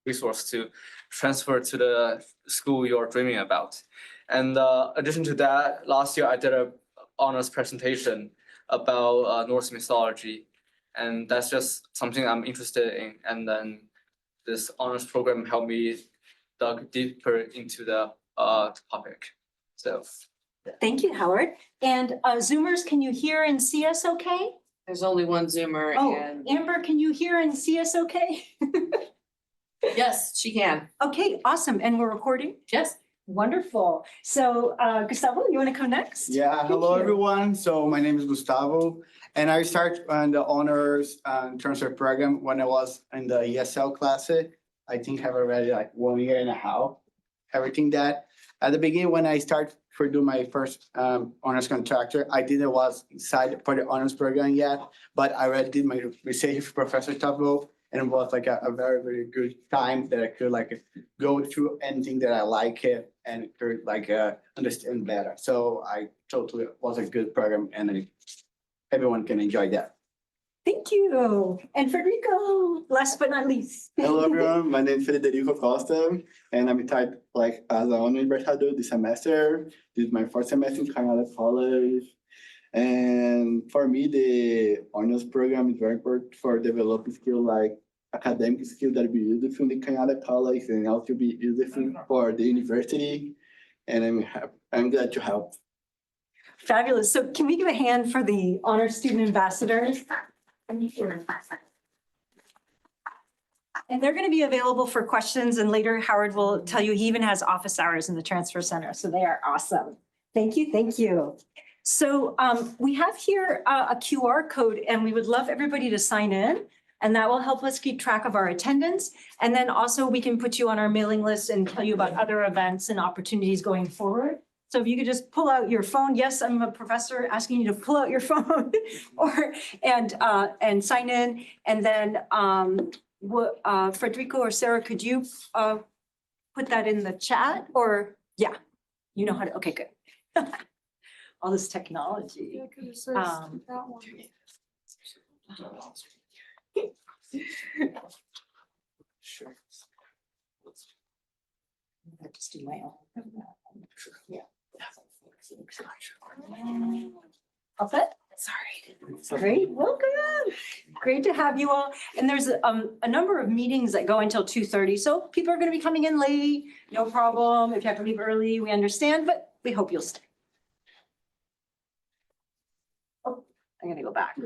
resource to transfer to the school you're dreaming about. And addition to that, last year I did a honors presentation about Norse mythology, and that's just something I'm interested in. And then this honors program helped me dug deeper into the topic. So Thank you, Howard. And Zoomers, can you hear and see us okay? There's only one Zoomer Oh, and Amber, can you hear and see us okay? yes, she can. Okay, awesome. And we're recording? Yes. Wonderful. So Gustavo, you want to come next? Yeah, hello you. everyone. So my name is Gustavo and I started on the honors transfer program when I was in the ESL class. I think I've already like 1 year and a half. Everything that at the beginning when I started for do my first honors contractor, I didn't was inside for the honors program yet, but I already did my research with Professor Taveau, and it was like a very, very good time that I could like go through anything that I like it and could like understand better. So I totally was a good program and everyone can enjoy that. Thank you. And Federico, last but not least. Hello everyone, my name is Federico Costa and I'm type like as an honor ambassador this semester. This is my first semester in Canada College. And for me, the honors program is very important for developing skill like academic skill that will be useful in Canada College and also be useful for the university. And I'm glad to help. Fabulous. So can we give a hand for the honor student ambassadors? And they're going to be available for questions, and later Howard will tell you he even has office hours in the transfer center. So they are awesome. Thank you. Thank you. So we have here a QR code, and we would love everybody to sign in, and that will help us keep track of our attendance. And then also we can put you on our mailing list and tell you about other events and opportunities going forward. So if you could just pull out your phone. Yes, I'm a professor asking you to pull out your phone and sign in. And then Federico or Sarah, could you put that in the chat? Or yeah, you know how to, okay, good. All this technology. sure. I'll just do my own. Yeah. All set? Sorry. Great, welcome. Great to have you all. And there's a number of meetings that go until 2:30. So people are going to be coming in late. No problem. If you have to leave early, we understand, but we hope you'll stay. Oh, I'm going to go back.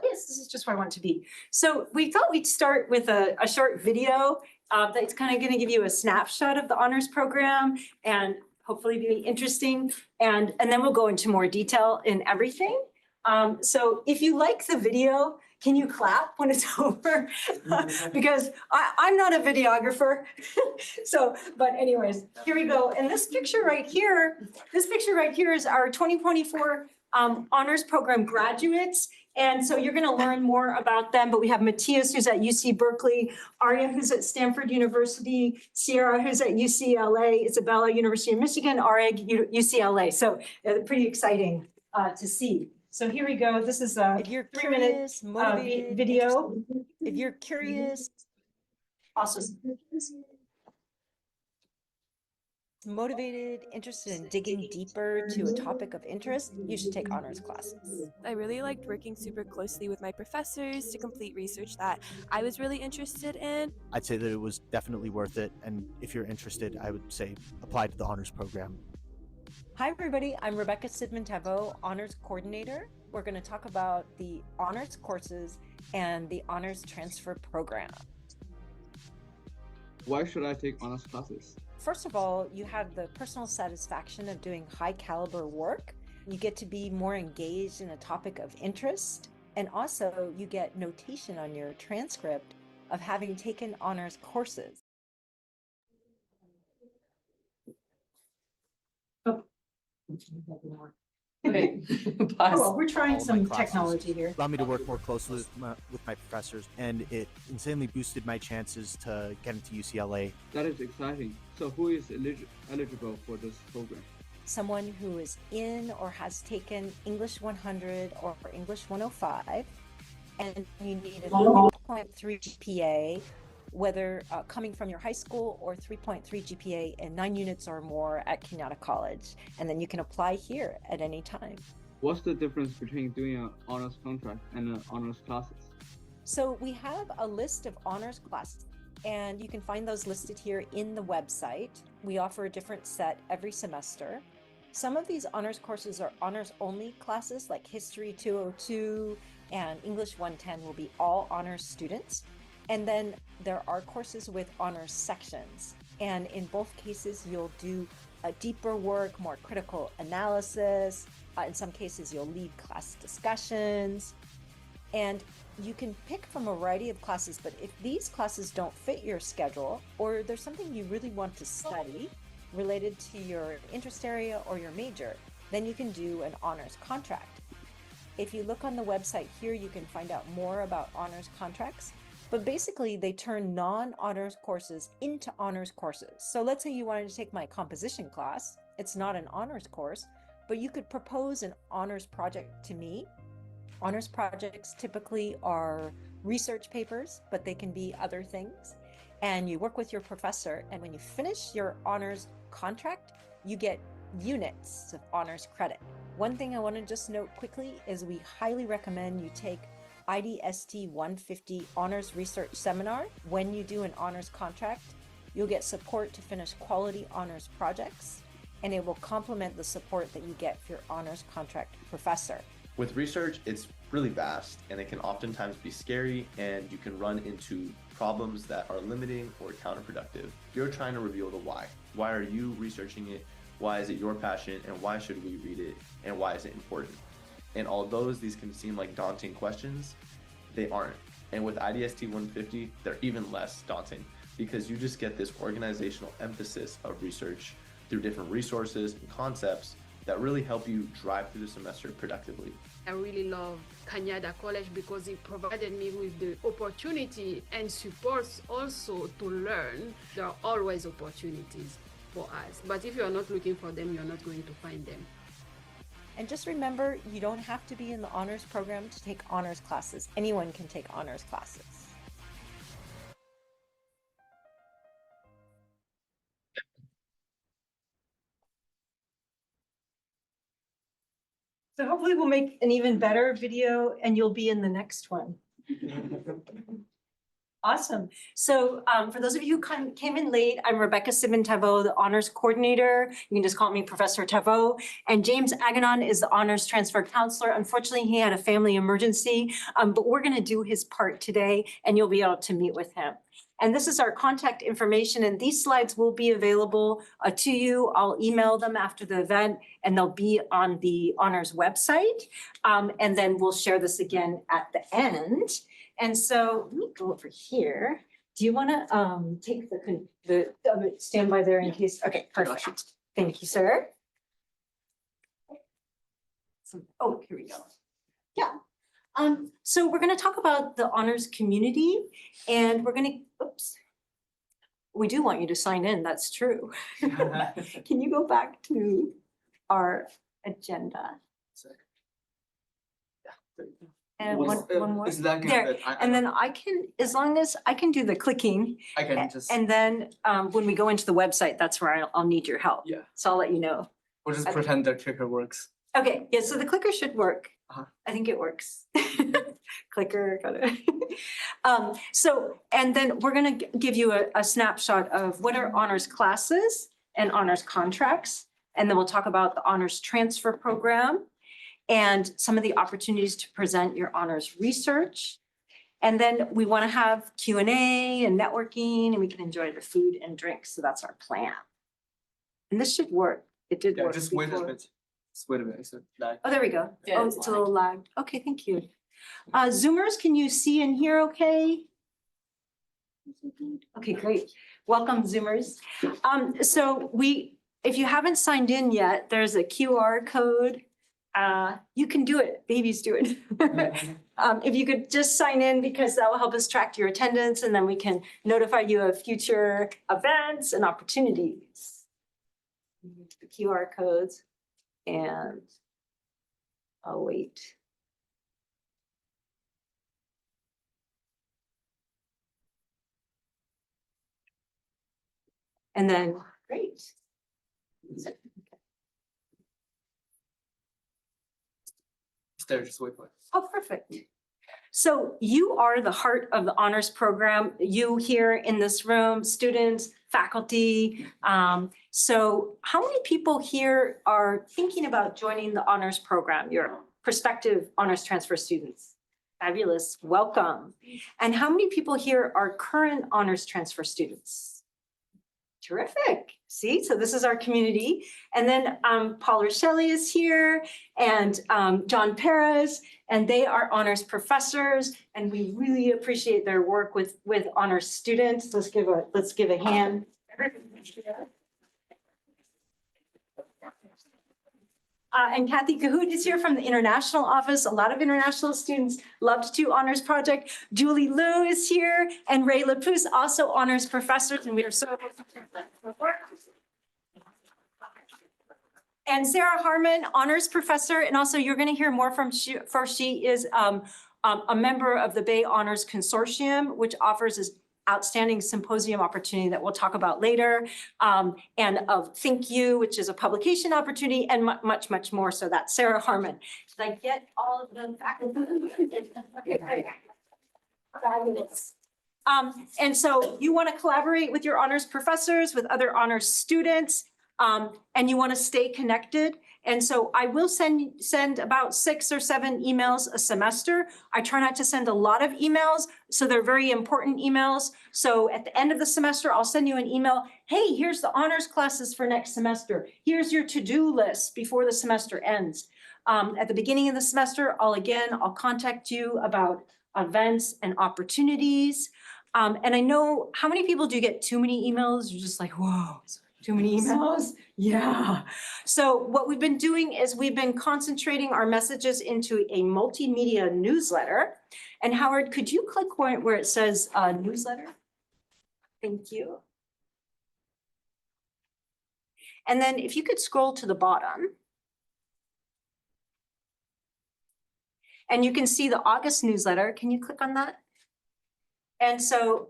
Yes, this is just where I want to be. So we thought we'd start with a short video that's kind of going to give you a snapshot of the honors program and hopefully be interesting. And then we'll go into more detail in everything. So if you like the video, can you clap when it's over? Because I'm not a videographer. So, but anyways, here we go. And this picture right here is our 2024 honors program graduates. And so you're going to learn more about them, but we have Matthias, who's at UC Berkeley, Arya, who's at Stanford University, Sierra, who's at UCLA, Isabella, University of Michigan, Areg, UCLA. So pretty exciting to see. So here we go. This is a 3-minute video. If you're curious, Also, motivated, interested in digging deeper to a topic of interest, you should take honors classes. I really liked working super closely with my professors to complete research that I was really interested in. I'd say that it was definitely worth it, and if you're interested, I would say apply to the honors program. Hi everybody, I'm Rebecca Sidman-Taveau, honors coordinator. We're going to talk about the honors courses and the honors transfer program. Why should I take honors classes? First of all, you have the personal satisfaction of doing high caliber work. You get to be more engaged in a topic of interest. And also you get notation on your transcript of having taken honors courses. Okay. oh, well, we're trying All of my some classes technology here. allowed me to work more closely with my professors, and it insanely boosted my chances to get into UCLA. That is exciting. So who is eligible for this program? someone who is in or has taken English 100 or English 105, and you need a 3.3 GPA, whether coming from your high school, or 3.3 GPA and 9 units or more at Kenyatta College. And then you can apply here at any time. What's the difference between doing an honors contract and honors classes? So we have a list of honors classes, and you can find those listed here in the website. We offer a different set every semester. Some of these honors courses are honors only classes, like History 202 and English 110 will be all honors students. And then there are courses with honors sections. And in both cases, you'll do a deeper work, more critical analysis. In some cases, you'll lead class discussions. And you can pick from a variety of classes, but if these classes don't fit your schedule, or there's something you really want to study related to your interest area or your major, then you can do an honors contract. If you look on the website here, you can find out more about honors contracts, but basically they turn non-honors courses into honors courses. So let's say you wanted to take my composition class. It's not an honors course, but you could propose an honors project to me. Honors projects typically are research papers, but they can be other things. And you work with your professor, and when you finish your honors contract, you get units of honors credit. One thing I want to just note quickly is we highly recommend you take IDST 150 Honors Research Seminar. When you do an honors contract, you'll get support to finish quality honors projects, and it will complement the support that you get for your honors contract professor. With research, it's really vast, and it can oftentimes be scary, and you can run into problems that are limiting or counterproductive. You're trying to reveal the why. Why are you researching it? Why is it your passion? And why should we read it? And why is it important? And although these can seem like daunting questions, they aren't. And with IDST 150, they're even less daunting, because you just get this organizational emphasis of research through different resources and concepts that really help you drive through the semester productively. I really love Kenyatta College because it provided me with the opportunity and supports also to learn. There are always opportunities for us, but if you're not looking for them, you're not going to find them. And just remember, you don't have to be in the honors program to take honors classes. Anyone can take honors classes. So hopefully we'll make an even better video and you'll be in the next one. Awesome. So for those of you who came in late, I'm Rebecca Sidman-Taveau, the honors coordinator. You can just call me Professor Taveau. And James Aganon is the honors transfer counselor. Unfortunately, he had a family emergency, but we're going to do his part today and you'll be able to meet with him. And this is our contact information, and these slides will be available to you. I'll email them after the event, and they'll be on the honors website. And then we'll share this again at the end. And so let me go over here. Do you want to take the stand by there in case? Okay, perfect. Thank you, sir. Oh, here we go. Yeah. So we're going to talk about the honors community, and we're going to, oops. We do want you to sign in, that's true. Can you go back to our agenda? And one more. Is that good? There, and then I can, as long as I can do the clicking. I can just. And then when we go into the website, that's where I'll need your help. Yeah. So I'll let you know. We'll just pretend the clicker works. Okay, yeah, so the clicker should work. Uh-huh. I think it works. Clicker, got it. So, and then we're gonna give you a snapshot of what are honors classes and honors contracts. And then we'll talk about the honors transfer program and some of the opportunities to present your honors research. And then we wanna have Q&A and networking, and we can enjoy the food and drinks. So that's our plan. And this should work. It did Yeah, work just wait a before. bit. Just wait a minute. So that. Oh, there we go. Yeah, Oh, it's it's a little lagged. Okay, thank you. Zoomers, can you see and hear okay? Okay, great. Welcome, Zoomers. So if you haven't signed in yet, there's a QR code. You can do it. Babies do it. If you could just sign in, because that will help us track your attendance, and then we can notify you of future events and opportunities. the QR codes, and I'll wait. And then, great. There, just wait for it. Oh, perfect. So you are the heart of the honors program. You here in this room, students, faculty. So how many people here are thinking about joining the honors program? Your prospective honors transfer students. Fabulous, welcome. And how many people here are current honors transfer students? Terrific. See, so this is our community. And then Paul Rochelle is here and John Perez, and they are honors professors. And we really appreciate their work with honors students. Let's give a hand. And Kathy Cahoot is here from the international office. A lot of international students love to do honors project. Julie Liu is here and Ray Lapus, also honors professors. And we are so. And Sarah Harmon, honors professor. And also you're going to hear more from she is a member of the Bay Honors Consortium, which offers this outstanding symposium opportunity that we'll talk about later, and of Think You, which is a publication opportunity, and much, much more. So that's Sarah Harmon. Did I get all of the faculty? Okay. Fabulous. And so you want to collaborate with your honors professors, with other honors students, and you want to stay connected. And so I will send about 6 or 7 emails a semester. I try not to send a lot of emails, so they're very important emails. So at the end of the semester, I'll send you an email. Hey, here's the honors classes for next semester. Here's your to-do list before the semester ends. At the beginning of the semester, I'll contact you about events and opportunities. And I know, how many people do get too many emails? You're just like, whoa. Too many emails? Yeah. So what we've been doing is we've been concentrating our messages into a multimedia newsletter. And Howard, could you click where it says newsletter? Thank you. And then if you could scroll to the bottom. And you can see the August newsletter. Can you click on that? And so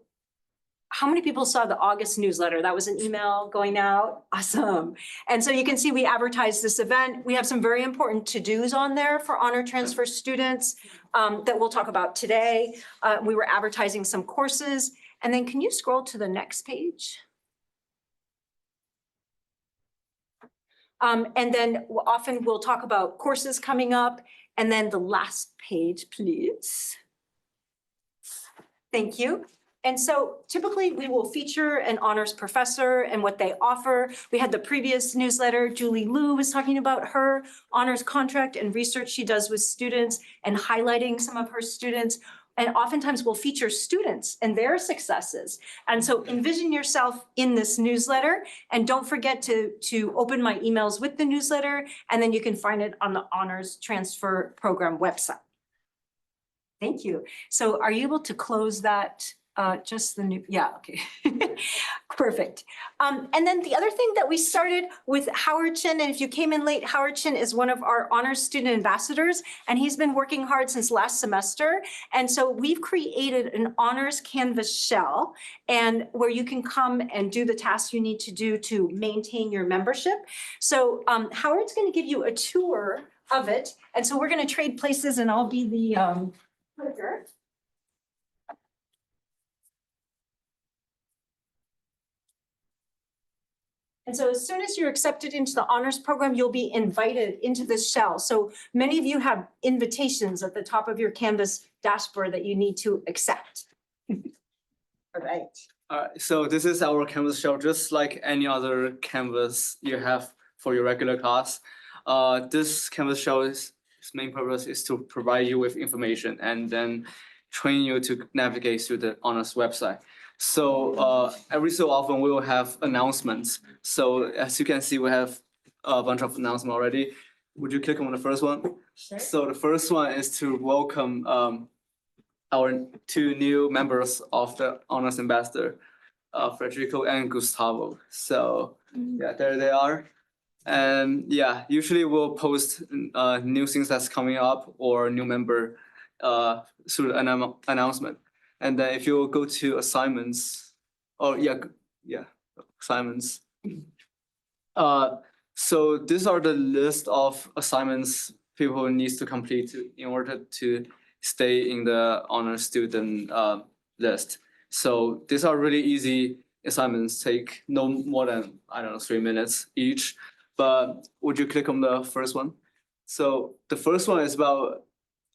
how many people saw the August newsletter? That was an email going out. Awesome. And so you can see we advertised this event. We have some very important to-dos on there for honor transfer students that we'll talk about today. We were advertising some courses. And then can you scroll to the next page? And then often we'll talk about courses coming up. And then the last page, please. Thank you. And so typically we will feature an honors professor and what they offer. We had the previous newsletter, Julie Liu was talking about her honors contract and research she does with students and highlighting some of her students. And oftentimes we'll feature students and their successes. And so envision yourself in this newsletter, and don't forget to open my emails with the newsletter, and then you can find it on the honors transfer program website. Thank you. So are you able to close that? Just the new, yeah, okay. Perfect. And then the other thing that we started with Howard Chin, and if you came in late, Howard Chin is one of our honors student ambassadors, and he's been working hard since last semester. And so we've created an honors Canvas shell, and where you can come and do the tasks you need to do to maintain your membership. So Howard's going to give you a tour of it. And so we're going to trade places, and I'll be the clicker. And so as soon as you're accepted into the honors program, you'll be invited into this shell. So many of you have invitations at the top of your Canvas dashboard that you need to accept. All right. All right, so this is our Canvas shell, just like any other Canvas you have for your regular class. This Canvas shell its main purpose is to provide you with information and then train you to navigate through the honors website. So every so often we will have announcements. So as you can see, we have a bunch of announcements already. Would you click on the first one? Sure. So the first one is to welcome our 2 new members of the honors ambassador, Federico and Gustavo. So yeah, there they are. And yeah, usually we'll post new things that's coming up or new member through an announcement. And then if you go to assignments, assignments. So these are the list of assignments people needs to complete in order to stay in the honor student list. So these are really easy assignments, take no more than, I don't know, 3 minutes each. But would you click on the first one? So the first one is about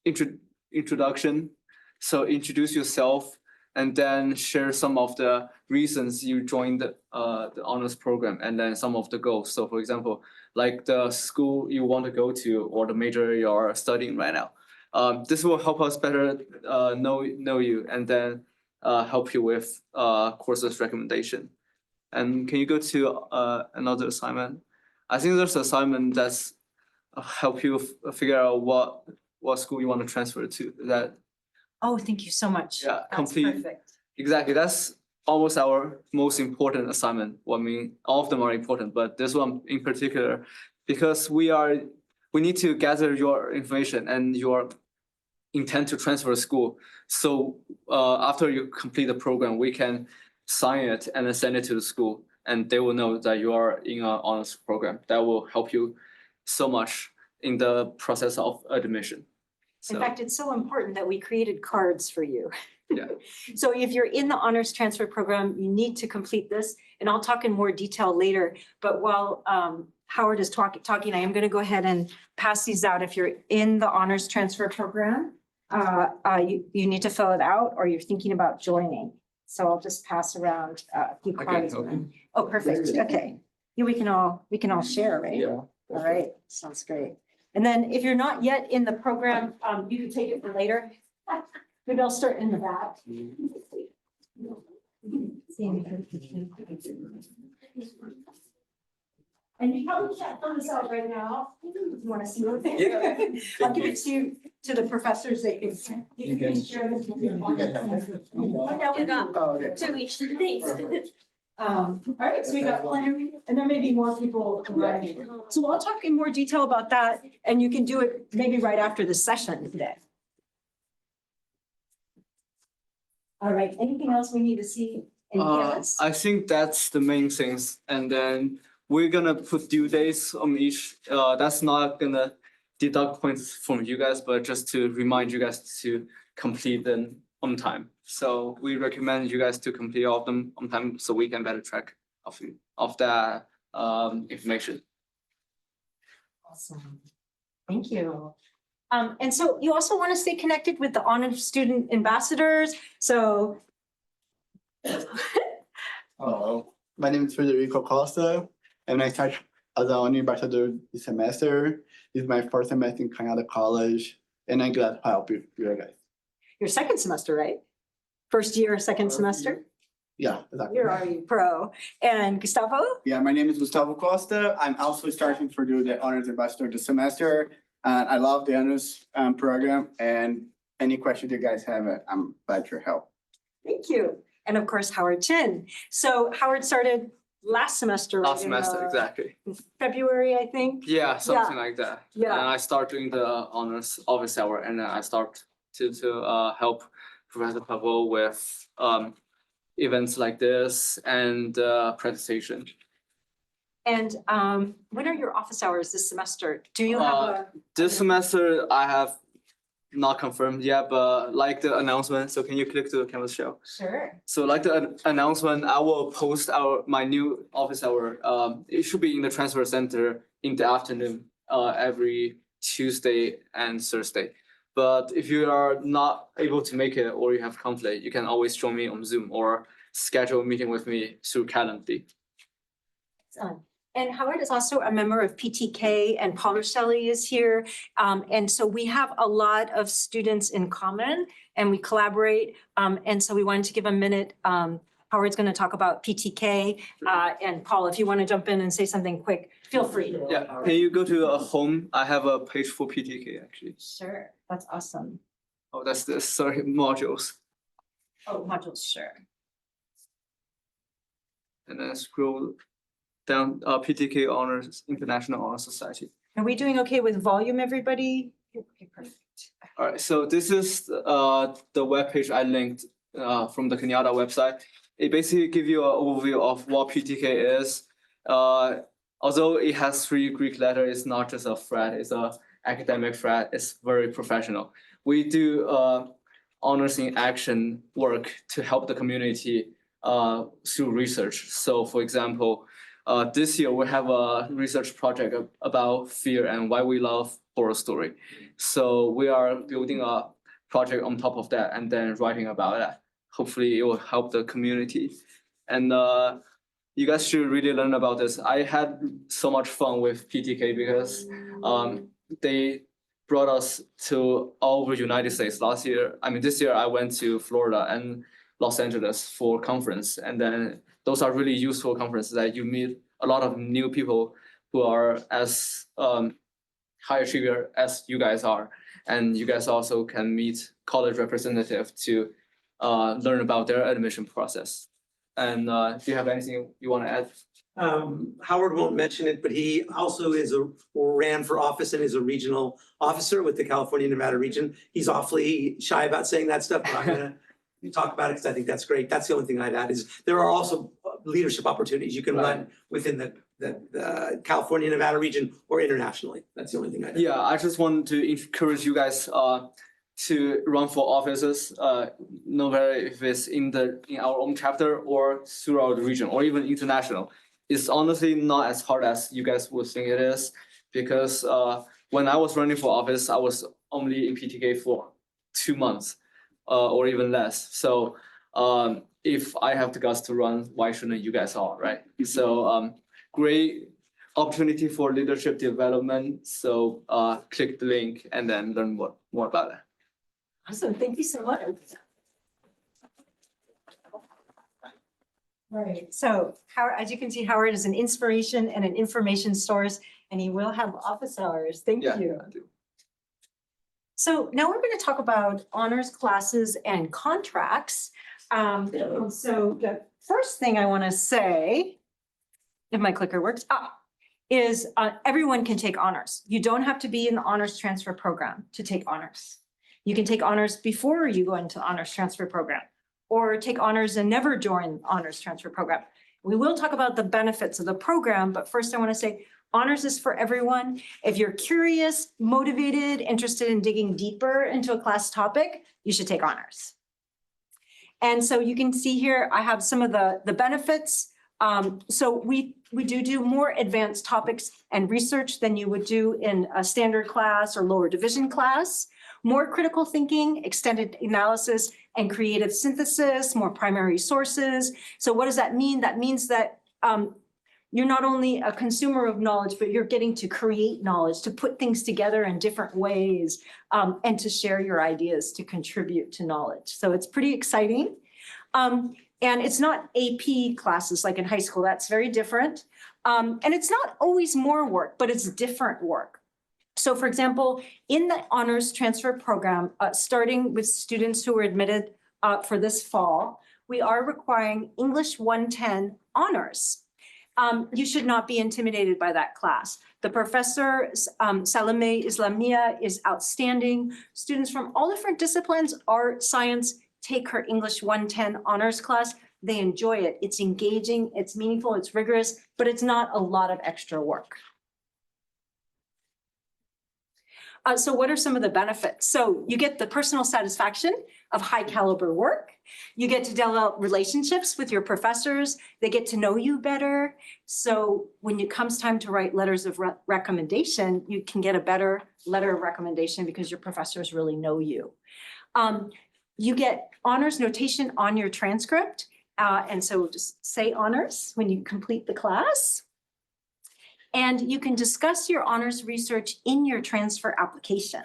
introduction. So introduce yourself and then share some of the reasons you joined the honors program and then some of the goals. So for example, like the school you want to go to or the major you're studying right now. This will help us better know you and then help you with courses recommendation. And can you go to another assignment? I think there's an assignment that's help you figure out what school you want to transfer to. That Oh, thank you so much. Yeah, That's complete. perfect. exactly, that's almost our most important assignment. Well, I mean, all of them are important, but this one in particular, because we need to gather your information and your intent to transfer school. So after you complete the program, we can sign it and then send it to the school, and they will know that you are in an honors program. That will help you so much in the process of admission. In So, fact, it's so important that we created cards for you. Yeah. So if you're in the honors transfer program, you need to complete this, and I'll talk in more detail later. But while Howard is talking, I am going to go ahead and pass these out. If you're in the honors transfer program, you need to fill it out, or you're thinking about joining. So I'll just pass around a few cards. okay. Oh, perfect. Okay. Yeah, we can all share, right? Yeah. All right, sounds great. And then if you're not yet in the program, you can take it for later. Maybe I'll start in the back. And you probably can't fill this out right now. You want to see what? Yeah. I'll give it to the professors. They can, you can share this with your. Oh, okay. To each, thanks. All right, so we got plenty, and there may be more people arriving. So I'll talk in more detail about that, and you can do it maybe right after the session today. All right, anything else we need to see? Anything else? I think that's the main things, and then we're gonna put due dates on each. That's not gonna deduct points from you guys, but just to remind you guys to complete them on time. So we recommend you guys to complete all of them on time so we can better track of that information. Awesome. Thank you. And so you also want to stay connected with the honor student ambassadors. So Hello, my name is Federico Costa, and I started as an honor ambassador this semester. This is my first semester in Canada College, and I'm glad to help you guys. your second semester, right? First year, second semester? Yeah, exactly. You're already pro. And Gustavo? Yeah, my name is Gustavo Costa. I'm also starting to do the honors ambassador this semester. I love the honors program, and any questions you guys have, I'm glad to help. Thank you. And of course, Howard Chin. So Howard started last semester. Last in, semester, exactly. February, I think. Yeah, something like that. Yeah. And I start doing the honors office hour, and then I start to help Professor Taveau with events like this and presentation. And when are your office hours this semester? Do you have a? This semester I have not confirmed yet, but like the announcement. So can you click to the canvas show? Sure. So like the announcement, I will post my new office hour. It should be in the transfer center in the afternoon, every Tuesday and Thursday. But if you are not able to make it or you have conflict, you can always join me on Zoom or schedule a meeting with me through Calendly. Excellent. And Howard is also a member of PTK, and Paul Roselli is here. And so we have a lot of students in common and we collaborate. And so we wanted to give a minute. Howard's going to talk about PTK. And Paul, if you want to jump in and say something quick, feel free. Yeah, can you go to home? I have a page for PTK actually. Sure, that's awesome. Oh, that's the modules. Oh, modules, sure. And then scroll Down PTK Honors International Honor Society. Are we doing okay with volume, everybody? Okay, perfect. All right, so this is the webpage I linked from the Kenyatta website. It basically gives you an overview of what PTK is. Although it has 3 Greek letters, it's not just a frat, it's an academic frat, it's very professional. We do honors in action work to help the community through research. So for example, this year we have a research project about fear and why we love horror story. So we are building a project on top of that and then writing about that. Hopefully it will help the community. And you guys should really learn about this. I had so much fun with PTK because they brought us to all over United States this year I went to Florida and Los Angeles for conference. And then those are really useful conferences that you meet a lot of new people who are as high achiever as you guys are. And you guys also can meet college representatives to learn about their admission process. And do you have anything you want to add? Howard won't mention it, but he also ran for office and is a regional officer with the California Nevada region. He's awfully shy about saying that stuff, but I'm gonna talk about it because I think that's great. That's the only thing I'd add is there are also leadership opportunities you can run within the California Nevada region or internationally. That's the only thing I'd add. Yeah, I just want to encourage you guys to run for offices, no matter if it's in our own chapter or throughout the region or even international. It's honestly not as hard as you guys would think it is, because when I was running for office, I was only in PTK for 2 months or even less. So if I have the guts to run, why shouldn't you guys all, right? So great opportunity for leadership development. So click the link and then learn more about it. Awesome, thank you so much. Right, so Howard, as you can see, Howard is an inspiration and an information source, and he will have office hours. Thank you. I do. So now we're going to talk about honors classes and contracts. So the first thing I want to say, if my clicker works, is everyone can take honors. You don't have to be in the honors transfer program to take honors. You can take honors before you go into the honors transfer program, or take honors and never join honors transfer program. We will talk about the benefits of the program, but first I want to say honors is for everyone. If you're curious, motivated, interested in digging deeper into a class topic, you should take honors. And so you can see here, I have some of the benefits. So we do more advanced topics and research than you would do in a standard class or lower division class. More critical thinking, extended analysis, and creative synthesis, more primary sources. So what does that mean? That means that you're not only a consumer of knowledge, but you're getting to create knowledge, to put things together in different ways, and to share your ideas to contribute to knowledge. So it's pretty exciting. And it's not AP classes like in high school. That's very different. And it's not always more work, but it's different work. So for example, in the honors transfer program, starting with students who were admitted for this fall, we are requiring English 110 honors. You should not be intimidated by that class. The professor, Salome Islamia, is outstanding. Students from all different disciplines, art, science, take her English 110 honors class. They enjoy it. It's engaging, it's meaningful, it's rigorous, but it's not a lot of extra work. So what are some of the benefits? So you get the personal satisfaction of high caliber work. You get to develop relationships with your professors. They get to know you better. So when it comes time to write letters of recommendation, you can get a better letter of recommendation because your professors really know you. You get honors notation on your transcript. And so just say honors when you complete the class. And you can discuss your honors research in your transfer application.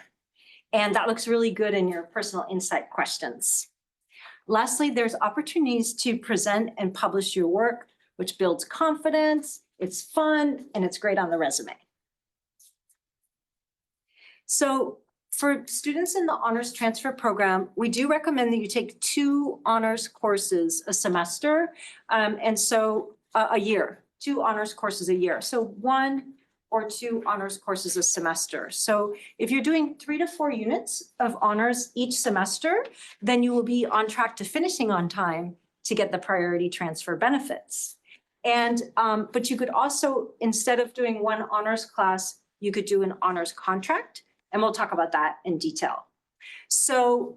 And that looks really good in your personal insight questions. Lastly, there's opportunities to present and publish your work, which builds confidence, it's fun, and it's great on the resume. So for students in the honors transfer program, we do recommend that you take 2 honors courses a semester, and so a year. 2 honors courses a year. So 1 or 2 honors courses a semester. So if you're doing 3 to 4 units of honors each semester, then you will be on track to finishing on time to get the priority transfer benefits. And, but you could also, instead of doing 1 honors class, you could do an honors contract, and we'll talk about that in detail. So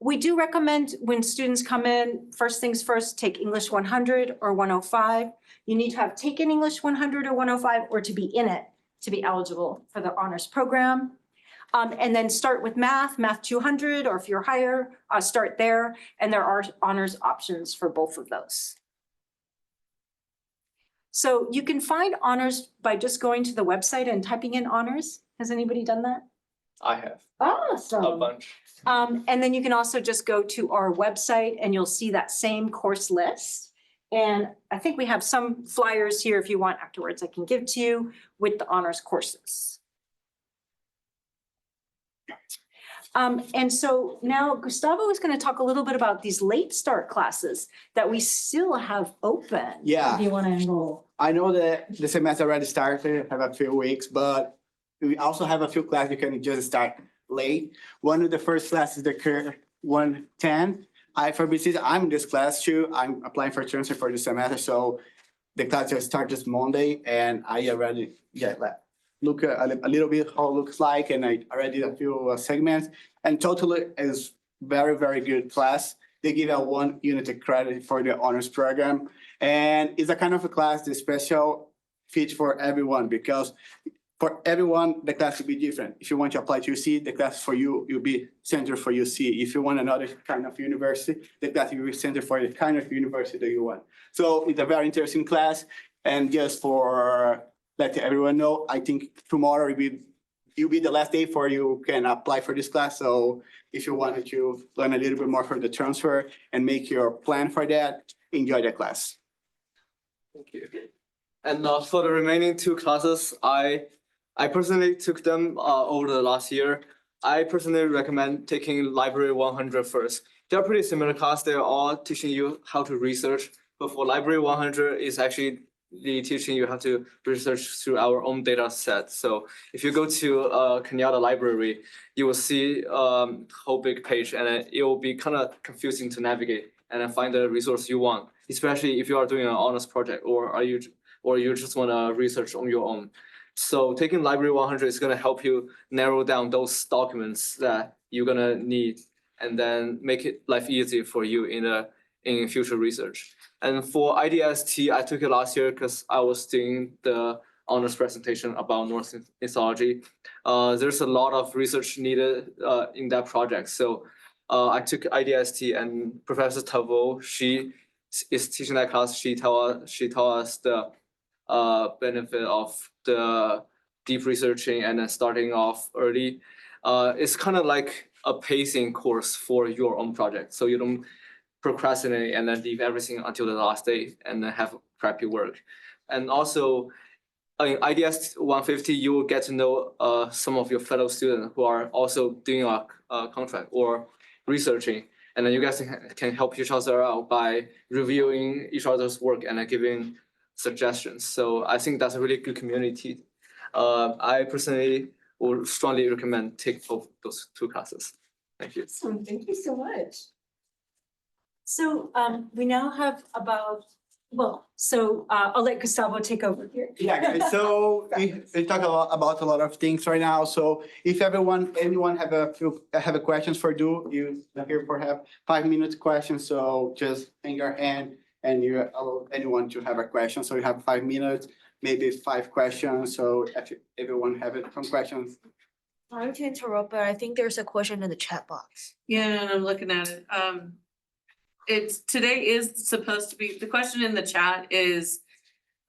we do recommend when students come in, first things first, take English 100 or 105. You need to have taken English 100 or 105 or to be in it to be eligible for the honors program. And then start with math 200, or if you're higher, start there. And there are honors options for both of those. So you can find honors by just going to the website and typing in honors. Has anybody done that? I have Awesome. a bunch. And then you can also just go to our website and you'll see that same course list. And I think we have some flyers here if you want afterwards I can give to you with the honors courses. And so now Gustavo is going to talk a little bit about these late start classes that we still have open. Yeah. If you want to enroll. I know that the semester already started, have a few weeks, but we also have a few classes you can just start late. One of the first classes, the curve 110. I'm in this class too. I'm applying for transfer for the semester, so the class just starts this Monday, and I already look a little bit how it looks like, and I already did a few segments, and totally is very, very good class. They give out 1 unit of credit for the honors program, and it's a kind of a class that's special fit for everyone, because for everyone, the class will be different. If you want to apply to UC, the class for you will be centered for UC. If you want another kind of university, the class will be centered for the kind of university that you want. So it's a very interesting class. And just for let everyone know, I think tomorrow will be the last day for you can apply for this class. So if you wanted to learn a little bit more for the transfer and make your plan for that, enjoy the class. Thank you. And for the remaining 2 classes, I personally took them over the last year. I personally recommend taking Library 100 first. They're pretty similar class. They're all teaching you how to research. But for Library 100 is actually teaching you how to research through our own data set. So if you go to Kenyatta Library, you will see whole big page, and it will be kind of confusing to navigate and then find the resource you want, especially if you are doing an honors project or you just want to research on your own. So taking Library 100 is going to help you narrow down those documents that you're going to need, and then make it life easier for you in future research. And for IDST, I took it last year because I was doing the honors presentation about Norse mythology. There's a lot of research needed in that project. So I took IDST, and Professor Taveau, she is teaching that class. She taught us the benefit of the deep researching and then starting off early. It's kind of like a pacing course for your own project, so you don't procrastinate and then leave everything until the last day and then have crappy work. And also in IDS 150, you will get to know some of your fellow students who are also doing a contract or researching, and then you guys can help each other out by reviewing each other's work and then giving suggestions. So I think that's a really good community. I personally would strongly recommend take both those 2 classes. Thank you. Awesome. Thank you so much. So we now have about, I'll let Gustavo take over here. Yeah, guys, so we talk about a lot of things right now. So if anyone have a questions for you are here for have 5-minute questions. So just hang your hand and you allow anyone to have a question. So you have 5 minutes, maybe 5 questions. So if everyone have some questions. Sorry to interrupt, but I think there's a question in the chat box. Yeah, and I'm looking at it. Today is supposed to be, the question in the chat is,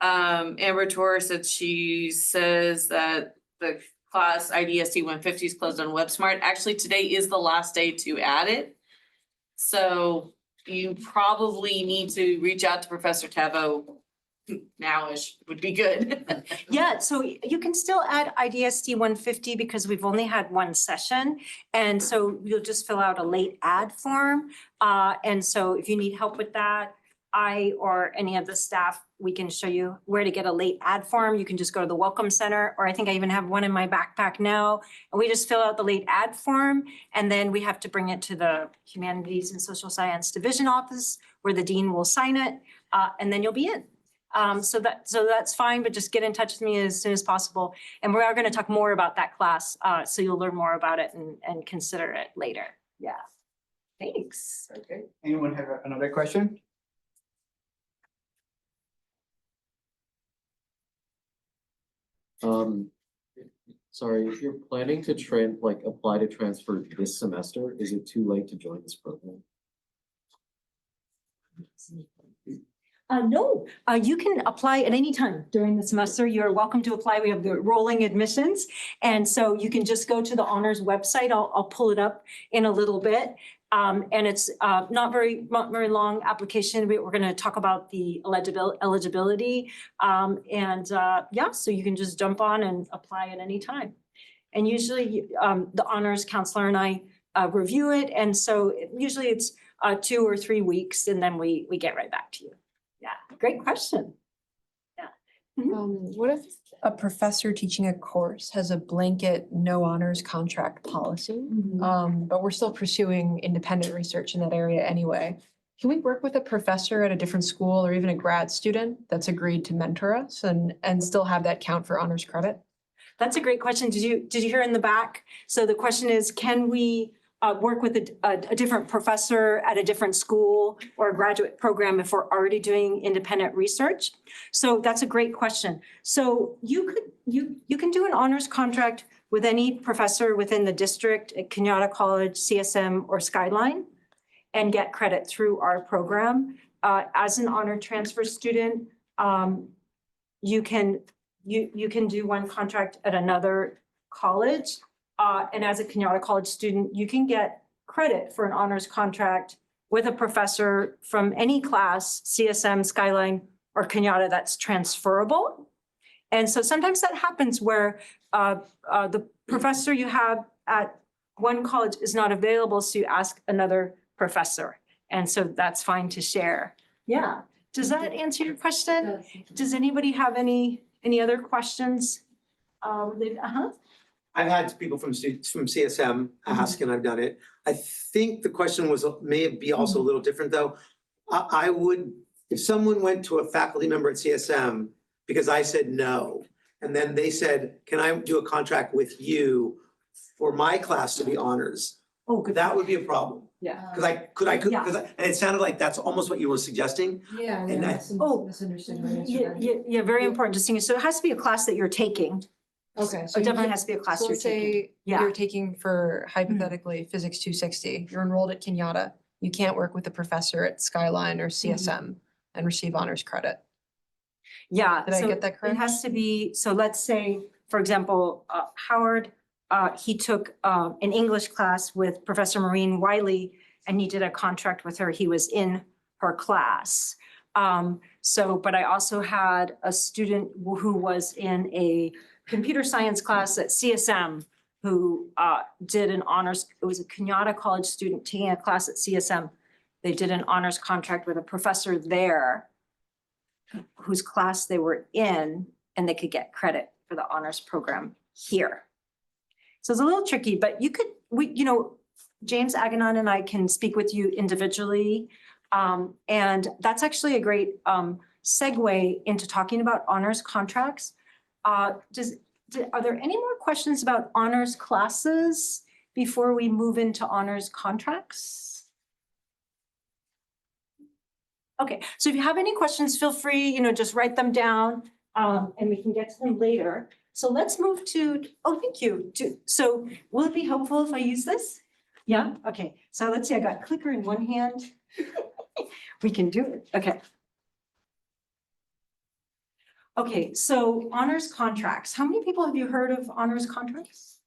Amber Torres said she says that the class IDST 150 is closed on WebSmart. Actually, today is the last day to add it. So you probably need to reach out to Professor Taveau now-ish would be good. Yeah, so you can still add IDST 150 because we've only had 1 session. And so you'll just fill out a late add form. And so if you need help with that, I or any of the staff we can show you where to get a late ad form. You can just go to the Welcome Center, or I think I even have one in my backpack now. And we just fill out the late ad form, and then we have to bring it to the Humanities and Social Science Division office where the dean will sign it, and then you'll be in. So that's fine, but just get in touch with me as soon as possible. And we are going to talk more about that class, so you'll learn more about it and consider it later. Yeah. Thanks. Okay, anyone have another question? Sorry, if you're planning to apply to transfer this semester, is it too late to join this program? No, you can apply at any time during the semester. You're welcome to apply. We have the rolling admissions. And so you can just go to the honors website. I'll pull it up in a little bit. And it's not very long application. We're going to talk about the eligibility. Yeah, so you can just jump on and apply at any time. And usually the honors counselor and I review it. And so usually it's 2 or 3 weeks, and then we get right back to you. Yeah, great question. Yeah. What if a professor teaching a course has a blanket no honors contract policy, but we're still pursuing independent research in that area anyway? Can we work with a professor at a different school or even a grad student that's agreed to mentor us and still have that count for honors credit? That's a great question. Did you hear in the back? So the question is, can we work with a different professor at a different school or a graduate program if we're already doing independent research? So that's a great question. So you can do an honors contract with any professor within the district at Kenyatta College, CSM, or Skyline, and get credit through our program. As an honor transfer student, you can do one contract at another college. And as a Kenyatta College student, you can get credit for an honors contract with a professor from any class, CSM, Skyline, or Kenyatta, that's transferable. And so sometimes that happens where the professor you have at one college is not available, so you ask another professor. And so that's fine to share. Yeah. Does that answer your question? Does anybody have any other questions? I've had people from CSM ask, and I've done it. I think the question may be also a little different, though. I would, if someone went to a faculty member at CSM because I said no, and then they said, can I do a contract with you for my class to be honors? Oh, good. That would be a problem. Yeah. Because and it sounded like that's almost what you were suggesting. Yeah. And Yeah, very important distinction. So it has to be a class that you're taking. Okay. So it definitely has to be a class So you're let's taking. say you're taking for hypothetically physics 260, you're enrolled at Kenyatta. You can't work with a professor at Skyline or CSM and receive honors credit. Yeah. Did I get that correct? It has to be, so let's say, for example, Howard, he took an English class with Professor Maureen Wiley, and he did a contract with her. He was in her class. But I also had a student who was in a computer science class at CSM who did an honors, it was a Kenyatta College student taking a class at CSM. They did an honors contract with a professor there whose class they were in, and they could get credit for the honors program here. So it's a little tricky, but James Aganon and I can speak with you individually. And that's actually a great segue into talking about honors contracts. Are there any more questions about honors classes before we move into honors contracts? Okay, so if you have any questions, feel free, just write them down, and we can get to them later. So let's move to, thank you. So will it be helpful if I use this? Yeah, okay. So let's see, I got clicker in one hand. We can do it, okay. Okay, so honors contracts. How many people have you heard of honors contracts?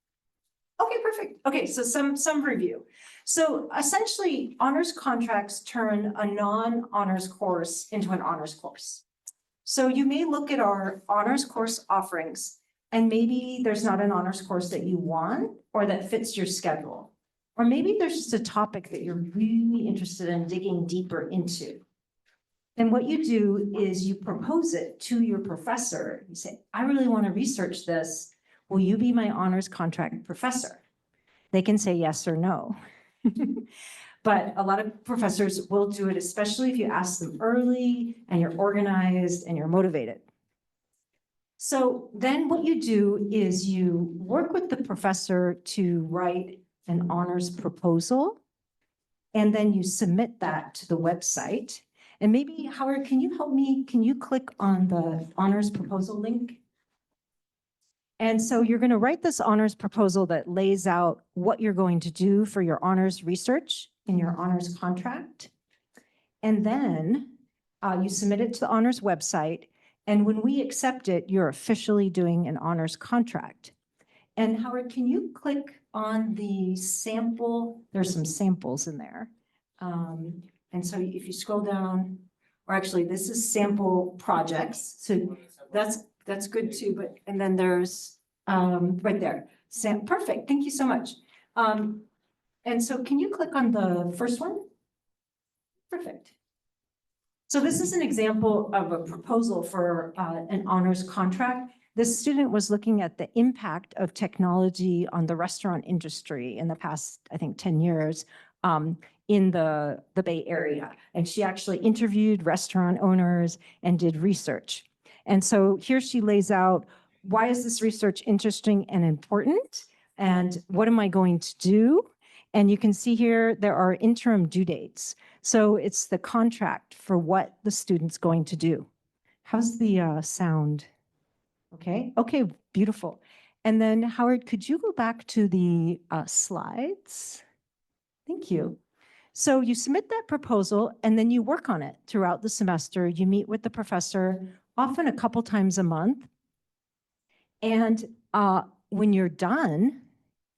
Okay, perfect. Okay, so some review. So essentially, honors contracts turn a non-honors course into an honors course. So you may look at our honors course offerings, and maybe there's not an honors course that you want or that fits your schedule. Or maybe there's just a topic that you're really interested in digging deeper into. then what you do is you propose it to your professor. You say, I really want to research this. Will you be my honors contract professor? They can say yes or no. But a lot of professors will do it, especially if you ask them early and you're organized and you're motivated. So then what you do is you work with the professor to write an honors proposal, and then you submit that to the website. And maybe, Howard, can you help me? Can you click on the honors proposal link? And so you're going to write this honors proposal that lays out what you're going to do for your honors research in your honors contract. And then you submit it to the honors website. And when we accept it, you're officially doing an honors contract. And Howard, can you click on the sample? There's some samples in there. And so if you scroll down, or actually this is sample projects. So that's good too, but, and then there's, right there, perfect, thank you so much. And so can you click on the first one? Perfect. So this is an example of a proposal for an honors contract. This student was looking at the impact of technology on the restaurant industry in the past, I think, 10 years in the Bay Area. And she actually interviewed restaurant owners and did research. And so here she lays out, why is this research interesting and important? And what am I going to do? And you can see here, there are interim due dates. So it's the contract for what the student's going to do. How's the sound? Okay, beautiful. And then Howard, could you go back to the slides? Thank you. So you submit that proposal and then you work on it throughout the semester. You meet with the professor often a couple times a month. And when you're done,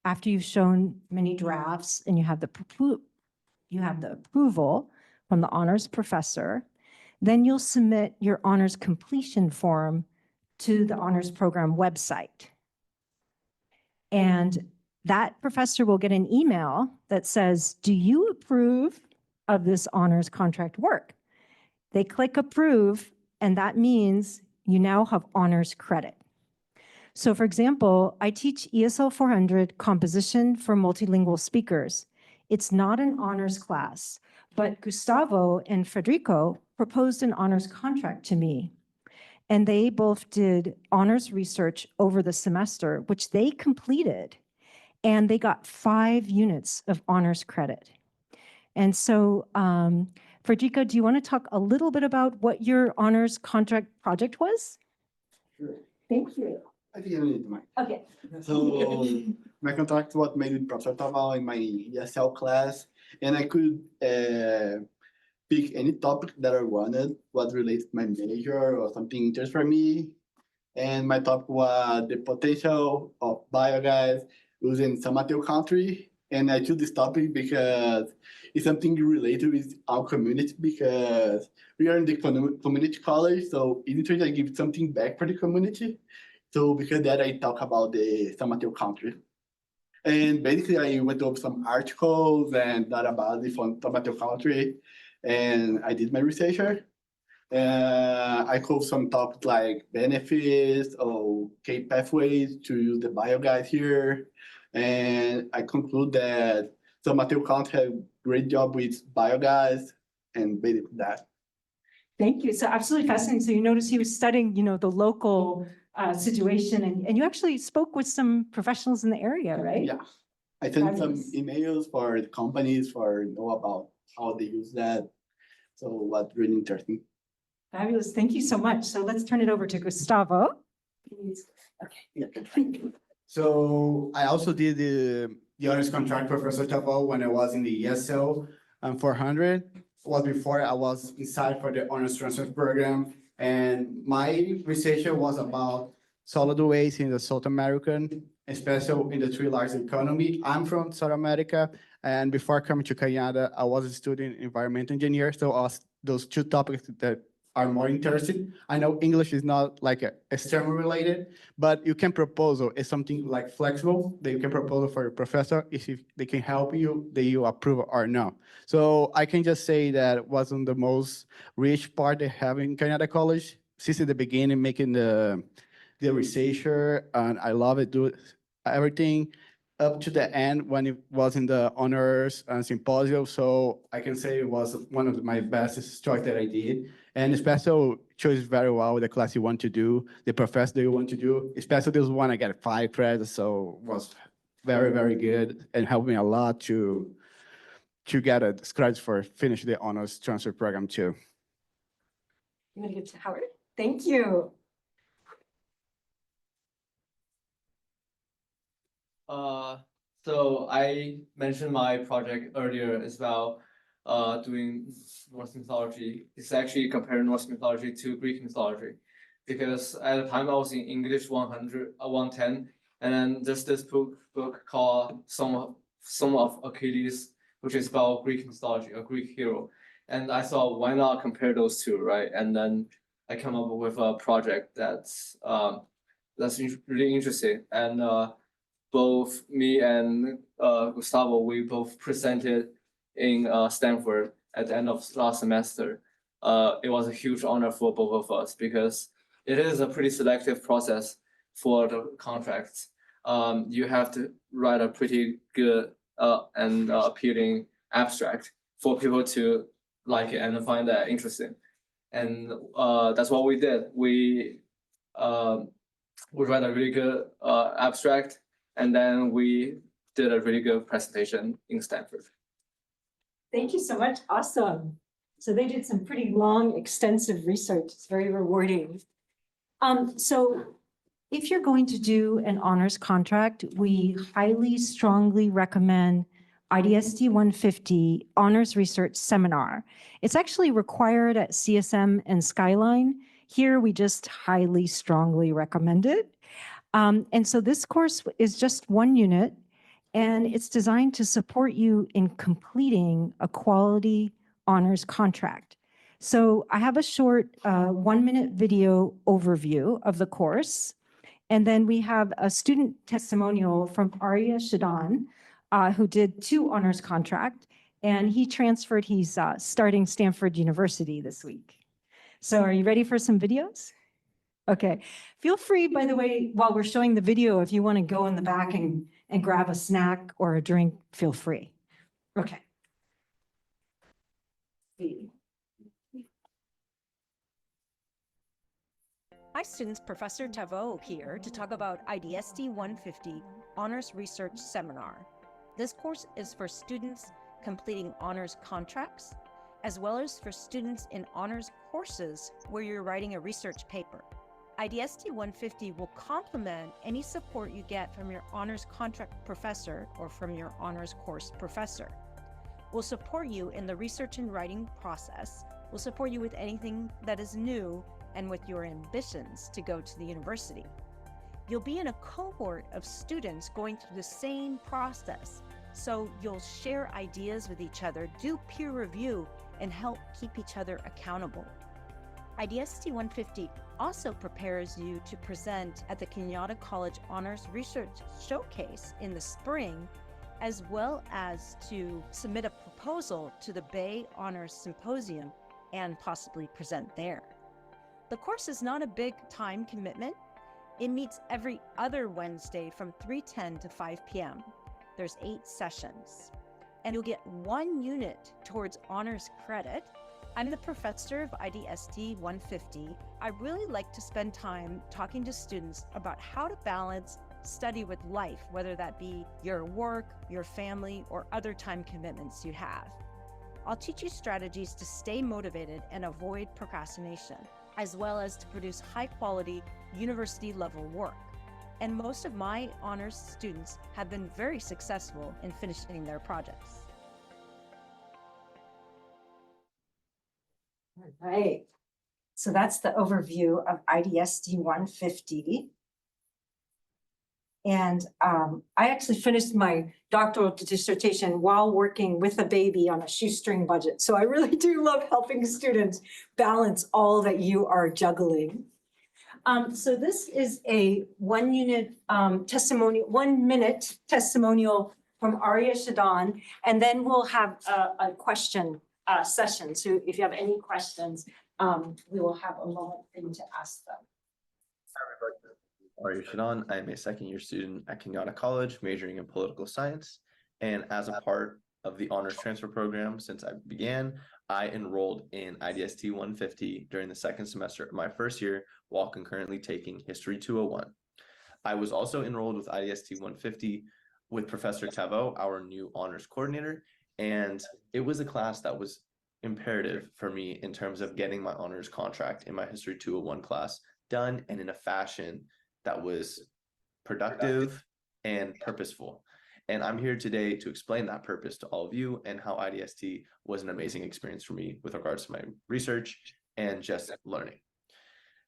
after you've shown many drafts and you have the approval from the honors professor, then you'll submit your honors completion form to the honors program website. And that professor will get an email that says, do you approve of this honors contract work? They click approve, and that means you now have honors credit. So for example, I teach ESL 400 composition for multilingual speakers. It's not an honors class, but Gustavo and Federico proposed an honors contract to me. And they both did honors research over the semester, which they completed. And they got 5 units of honors credit. And so, Federico, do you want to talk a little bit about what your honors contract project was? Sure. Thank you. I think I don't need the mic. Okay. So my contract was made with Professor Taval in my ESL class, and I could pick any topic that I wanted, what related to my major or something interesting for me. And my topic was the potential of biogas used in San Mateo country. And I chose this topic because it's something related with our community, because we are in the community college, so in turn I give something back for the community. So because that I talk about the San Mateo country. And basically I went over some articles and databases from San Mateo country, and I did my research. I covered some topics like benefits or key pathways to use the biogas here. And I conclude that San Mateo County have great job with biogas, and basically that. Thank you. So absolutely fascinating. So you notice he was studying, the local situation, and you actually spoke with some professionals in the area, right? Yeah, I sent some Fabulous. emails for the companies for know about how they use that. So what's really interesting. Fabulous. Thank you so much. So let's turn it over to Gustavo. Yeah. So I also did the honors contract for Professor Taveau when I was in the ESL 400. Was before I was inside for the honors transfer program, and my research was about solid waste in the South American, especially in the 3 large economy. I'm from South America, and before coming to Canada, I was a student environment engineer. So those 2 topics that are more interested. I know English is not like a STEM related, but you can propose is something like flexible that you can propose for your professor if they can help you, that you approve or not. So I can just say that wasn't the most rich part they have in Canada College since the beginning, making the researcher, and I love it. Do everything up to the end when it was in the honors and symposium. So I can say it was one of my best talks that I did. And especially chose very well the class you want to do, the professor that you want to do. Especially this one, I got 5 credits, so was very, very good and helped me a lot to get a credits for finish the honors transfer program too. You want to give to Howard? Thank you. So I mentioned my project earlier as well, doing Norse mythology. It's actually comparing Norse mythology to Greek mythology. Because at the time I was in English 110, and then there's this book called Song of Achilles, which is about Greek mythology, a Greek hero. And I thought, why not compare those two, right? And then I came up with a project that's really interesting. And both me and Gustavo, we both presented in Stanford at the end of last semester. It was a huge honor for both of us because it is a pretty selective process for the contracts. You have to write a pretty good and appealing abstract for people to like it and find that interesting. And that's what we did. We write a really good abstract, and then we did a really good presentation in Stanford. Thank you so much. Awesome. So they did some pretty long, extensive research. It's very rewarding. So if you're going to do an honors contract, we highly, strongly recommend IDST 150 Honors Research Seminar. It's actually required at CSM and Skyline. Here, we just highly, strongly recommend it. And so this course is just 1 unit, and it's designed to support you in completing a quality honors contract. So I have a short 1-minute video overview of the course. And then we have a student testimonial from Arya Shadan, who did 2 honors contract, and he transferred, he's starting Stanford University this week. So are you ready for some videos? Okay, feel free, by the way, while we're showing the video, if you want to go in the back and grab a snack or a drink, feel free. Okay. Hi students, Professor Taveau here to talk about IDST 150 Honors Research Seminar. This course is for students completing honors contracts, as well as for students in honors courses where you're writing a research paper. IDST 150 will complement any support you get from your honors contract professor or from your honors course professor. We'll support you in the research and writing process. We'll support you with anything that is new and with your ambitions to go to the university. You'll be in a cohort of students going through the same process, so you'll share ideas with each other, do peer review, and help keep each other accountable. IDST 150 also prepares you to present at the Kenyatta College Honors Research Showcase in the spring, as well as to submit a proposal to the Bay Honors Symposium and possibly present there. The course is not a big time commitment. It meets every other Wednesday from 3:10 to 5 p.m. There's 8 sessions, and you'll get 1 unit towards honors credit. I'm the professor of IDST 150. I really like to spend time talking to students about how to balance study with life, whether that be your work, your family, or other time commitments you have. I'll teach you strategies to stay motivated and avoid procrastination, as well as to produce high-quality university-level work. And most of my honors students have been very successful in finishing their projects. All right. So that's the overview of IDST 150. And I actually finished my doctoral dissertation while working with a baby on a shoestring budget. So I really do love helping students balance all that you are juggling. So this is a 1 unit testimonial, 1 minute testimonial from Arya Shadan, and then we'll have a question session. So if you have any questions, we will have a moment for you to ask them. Arya Shadan. I am a second-year student at Kenyatta College, majoring in political science. And as a part of the honors transfer program since I began, I enrolled in IDST 150 during the second semester of my first year while concurrently taking History 201. I was also enrolled with IDST 150 with Professor Taveau, our new honors coordinator, and it was a class that was imperative for me in terms of getting my honors contract in my History 201 class done and in a fashion that was productive and purposeful. And I'm here today to explain that purpose to all of you and how IDST was an amazing experience for me with regards to my research and just learning.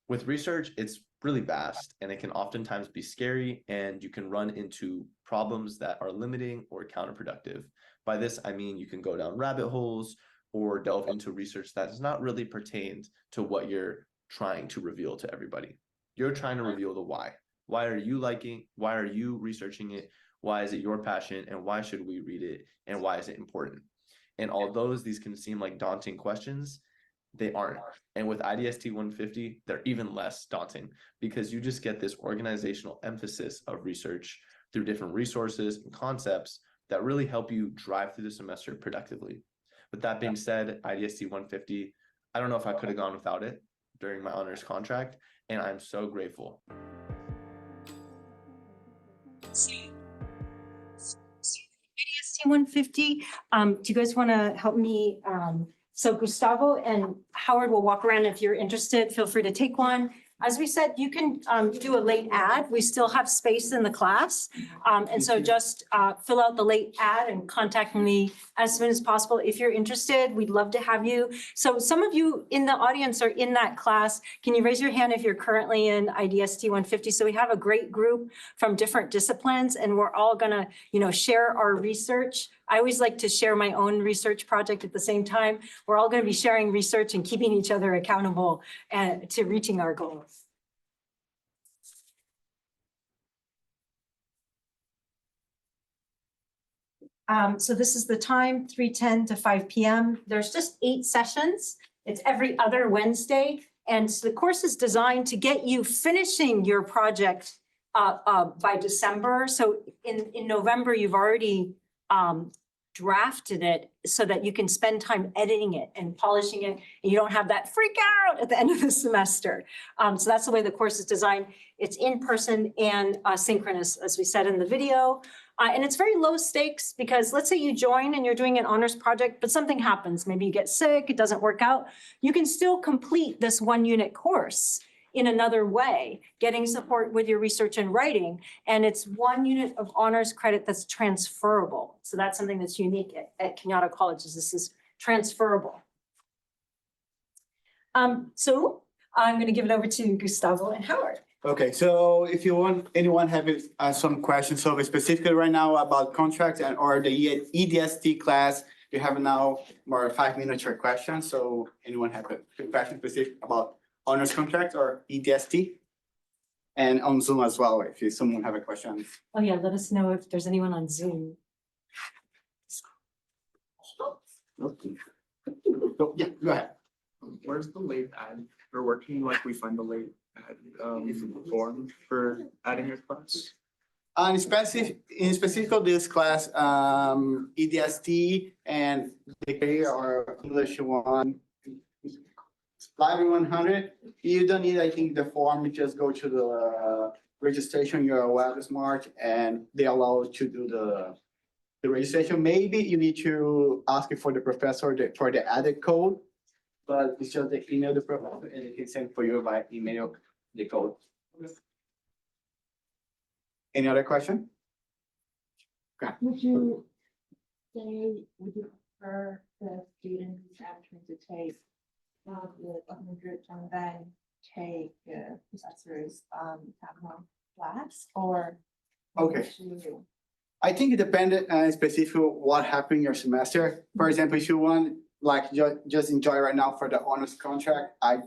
With research, it's really vast and it can oftentimes be scary, and you can run into problems that are limiting or counterproductive. By this, I mean you can go down rabbit holes or delve into research that is not really pertained to what you're trying to reveal to everybody. You're trying to reveal the why. Why are you researching it? Why is it your passion? And why should we read it? And why is it important? And although these can seem like daunting questions, they aren't. And with IDST 150, they're even less daunting because you just get this organizational emphasis of research through different resources and concepts that really help you drive through the semester productively. With that being said, IDST 150, I don't know if I could have gone without it during my honors contract, and I'm so grateful. IDST 150, do you guys want to help me? So Gustavo and Howard will walk around. If you're interested, feel free to take one. As we said, you can do a late ad. We still have space in the class. And so just fill out the late ad and contact me as soon as possible. If you're interested, we'd love to have you. So some of you in the audience are in that class. Can you raise your hand if you're currently in IDST 150? So we have a great group from different disciplines, and we're all gonna, share our research. I always like to share my own research project at the same time. We're all going to be sharing research and keeping each other accountable to reaching our goals. So this is the time, 3:10 to 5 p.m. There's just 8 sessions. It's every other Wednesday. And so the course is designed to get you finishing your project by December. So in November, you've already drafted it so that you can spend time editing it and polishing it, and you don't have that freak out at the end of the semester. So that's the way the course is designed. It's in person and synchronous, as we said in the video. And it's very low stakes because let's say you join and you're doing an honors project, but something happens. Maybe you get sick, it doesn't work out. You can still complete this 1 unit course in another way, getting support with your research and writing. And it's 1 unit of honors credit that's transferable. So that's something that's unique at Kenyatta College, is this is transferable. So I'm going to give it over to Gustavo and Howard. Okay, so if anyone have some questions, so specifically right now about contracts or the EDST class, you have now more 5 minutes for questions. So anyone have a question specific about honors contract or EDST? And on Zoom as well, if someone have a question. Oh yeah, let us know if there's anyone on Zoom. Okay. So, yeah, go ahead. Where's the late ad? Or where can we find the late ad form for adding your class? In specific of this class, EDST and DK or English 1, Live 100, you don't need, I think, the form. You just go to the registration, your web smart, and they allow you to do the registration. Maybe you need to ask for the professor for the added code, but it's just the email the professor and it can send for you by email the code. Any other question? Okay. Would you prefer the students actually to take the 100 and then take professor's Taveau class, or Okay. I think it depended specifically what happened in your semester. For example, if you want like just enjoy right now for the honors contract, I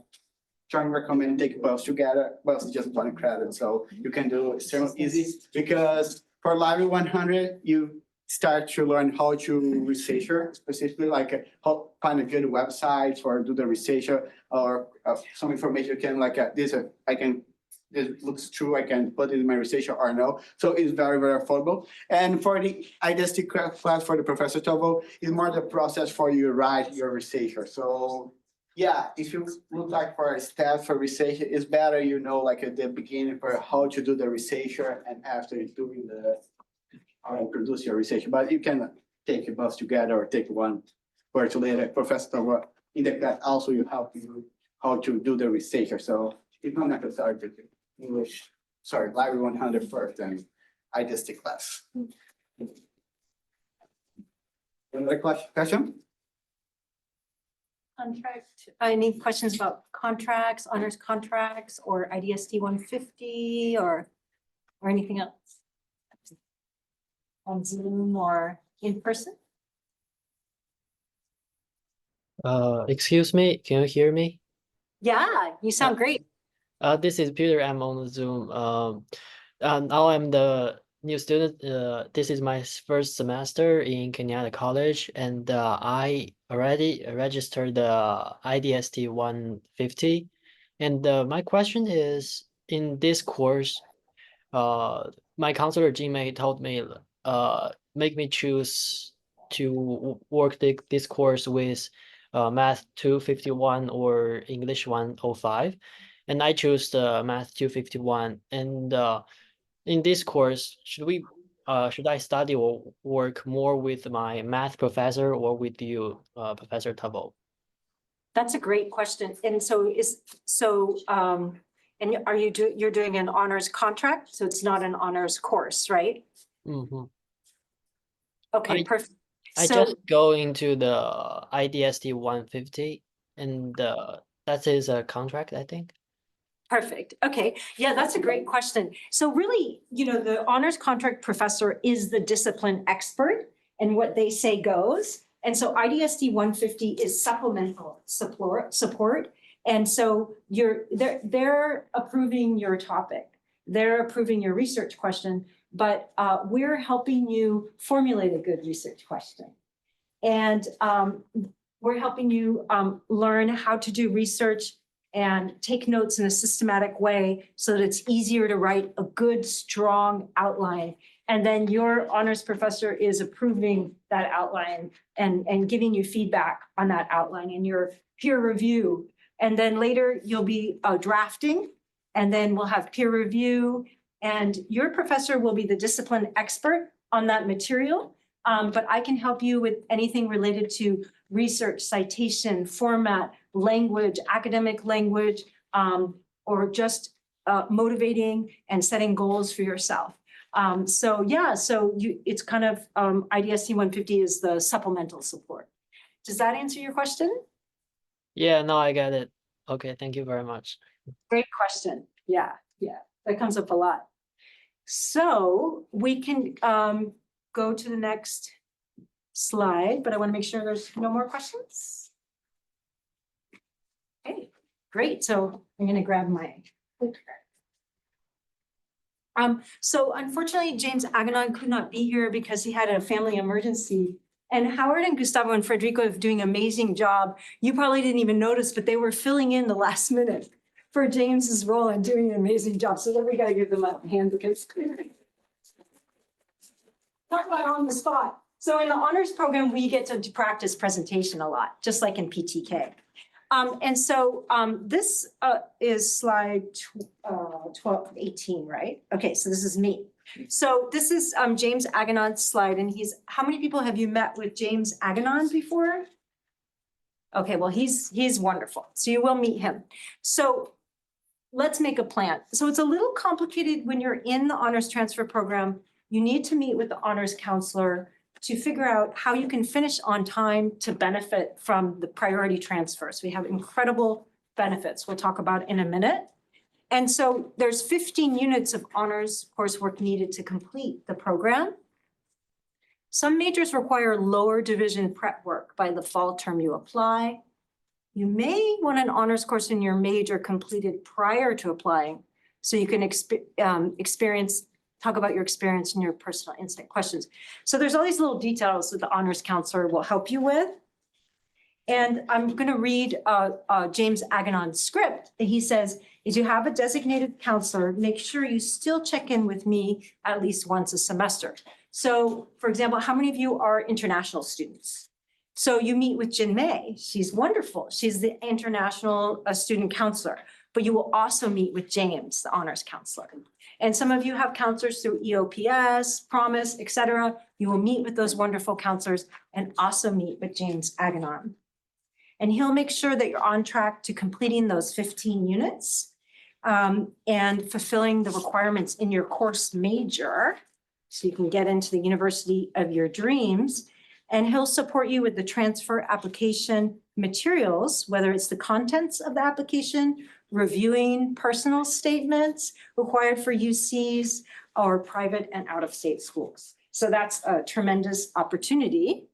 try and recommend take bus together. Bus is just 1 credit, so you can do extremely easy because for Library 100 you start to learn how to research, specifically like how find a good website for do the research or some information you can like this I can. It looks true, I can put it in my research or no. So it's very, very affordable. And for the identity class for the Professor Taveau, it's more the process for you write your research. So yeah, if you look like for a staff for research, it's better you know like at the beginning for how to do the research and after doing the produce your research. But you can take a bus together or take one for to later Professor Taveau. In the class also you help you how to do the research. So it's not necessary to do English, sorry, Library 100 first and identity class. Another question? Contract, any questions about contracts, honors contracts, or IDST 150 or anything else? On Zoom or in person? Excuse me, can you hear me? Yeah, you sound great. This is Peter. I'm on Zoom. Now I'm the new student. This is my first semester in Kenyatta College, and I already registered the IDST 150. And my question is, in this course, my counselor Jimei told me, make me choose to work this course with Math 251 or English 105. And I chose the Math 251. And in this course, should I study or work more with my math professor or with you, Professor Taveau? That's a great question. And so and you're doing an honors contract, so it's not an honors course, right? Mm-hmm. Okay, perfect. I just go into the IDST 150 and that is a contract, I think. Perfect. Okay. Yeah, that's a great question. So really, the honors contract professor is the discipline expert and what they say goes. And so IDST 150 is supplemental support. And so they're approving your topic. They're approving your research question, but we're helping you formulate a good research question. And we're helping you learn how to do research and take notes in a systematic way so that it's easier to write a good, strong outline. And then your honors professor is approving that outline and giving you feedback on that outline in your peer review. And then later you'll be drafting, and then we'll have peer review. And your professor will be the discipline expert on that material. But I can help you with anything related to research, citation, format, language, academic language, or just motivating and setting goals for yourself. It's kind of IDST 150 is the supplemental support. Does that answer your question? Yeah, no, I get it. Okay, thank you very much. Great question. Yeah, that comes up a lot. So we can go to the next slide, but I want to make sure there's no more questions. Okay, great. So I'm going to grab my clicker. So unfortunately, James Aganon could not be here because he had a family emergency. And Howard and Gustavo and Federico are doing an amazing job. You probably didn't even notice, but they were filling in the last minute for James's role and doing an amazing job. So then we got to give them a hand because talk about on the spot. So in the honors program, we get to practice presentation a lot, just like in PTK. This is slide 18, right? Okay, so this is me. So this is James Aganon's slide, and how many people have you met with James Aganon before? Okay, well, he's wonderful. So you will meet him. So let's make a plan. So it's a little complicated when you're in the honors transfer program. You need to meet with the honors counselor to figure out how you can finish on time to benefit from the priority transfers. We have incredible benefits we'll talk about in a minute. And so there's 15 units of honors coursework needed to complete the program. Some majors require lower division prep work by the fall term you apply. You may want an honors course in your major completed prior to applying, so you can talk about your experience and your personal insight questions. So there's all these little details that the honors counselor will help you with. And I'm gonna read James Aganon's script. He says, if you have a designated counselor, make sure you still check in with me at least once a semester. So for example, how many of you are international students? So you meet with Jin Mei, she's wonderful. She's the international student counselor, but you will also meet with James, the honors counselor. And some of you have counselors through EOPS, Promise, et cetera. You will meet with those wonderful counselors and also meet with James Aganon. And he'll make sure that you're on track to completing those 15 units and fulfilling the requirements in your course major so you can get into the university of your dreams. And he'll support you with the transfer application materials, whether it's the contents of the application, reviewing personal statements required for UCs or private and out-of-state schools. So that's a tremendous opportunity.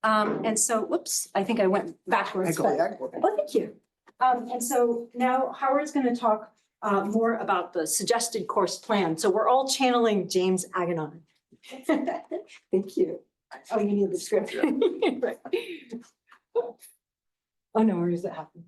And so, whoops, I think I went backwards. Oh, thank you. And so now Howard's going to talk more about the suggested course plan. So we're all channeling James Aganon. Thank you. Oh, you need the script. Right. Oh, no worries, that happens.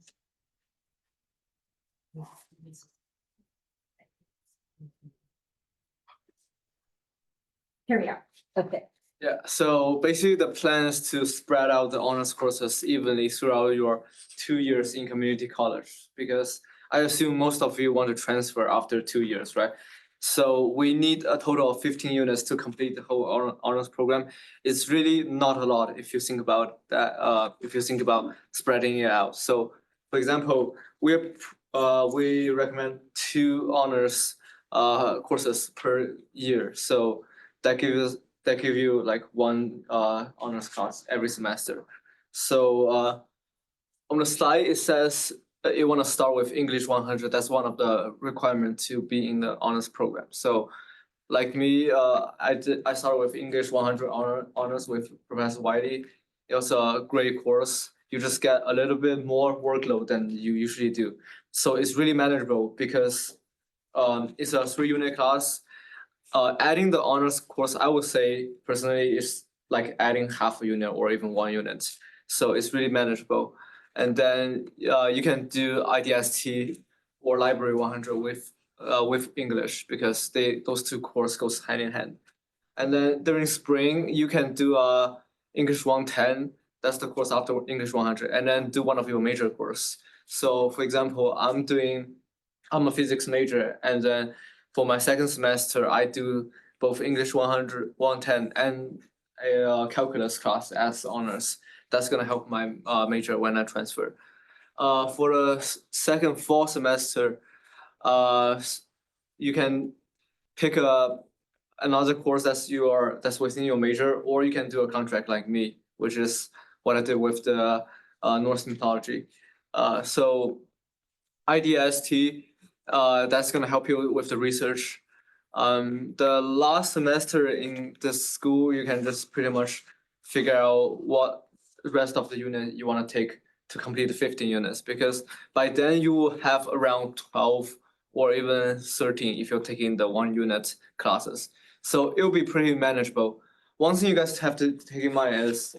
Here we are. Okay. Yeah, so basically the plan is to spread out the honors courses evenly throughout your 2 years in community college, because I assume most of you want to transfer after 2 years, right? So we need a total of 15 units to complete the whole honors program. It's really not a lot if you think about that, if you think about spreading it out. So for example, we recommend 2 honors courses per year. So that gives you like 1 honors class every semester. So on the slide, it says you want to start with English 100. That's one of the requirements to be in the honors program. So like me, I started with English 100 honors with Professor Wiley. It was a great course. You just get a little bit more workload than you usually do. So it's really manageable because it's a 3-unit class. Adding the honors course, I would say personally is like adding half a unit or even 1 unit. So it's really manageable. And then you can do IDST or Library 100 with English because those 2 courses goes hand in hand. And then during spring, you can do English 110. That's the course after English 100, and then do one of your major course. So for example, I'm a physics major, and then for my second semester, I do both English 100, 110, and a calculus class as honors. That's gonna help my major when I transfer. For the second fall semester, you can pick another course that's within your major, or you can do a contract like me, which is what I did with the Norse mythology. So IDST, that's gonna help you with the research. The last semester in this school, you can just pretty much figure out what the rest of the unit you want to take to complete the 15 units, because by then you will have around 12 or even 13 if you're taking the 1 unit classes. So it will be pretty manageable. One thing you guys have to take in mind is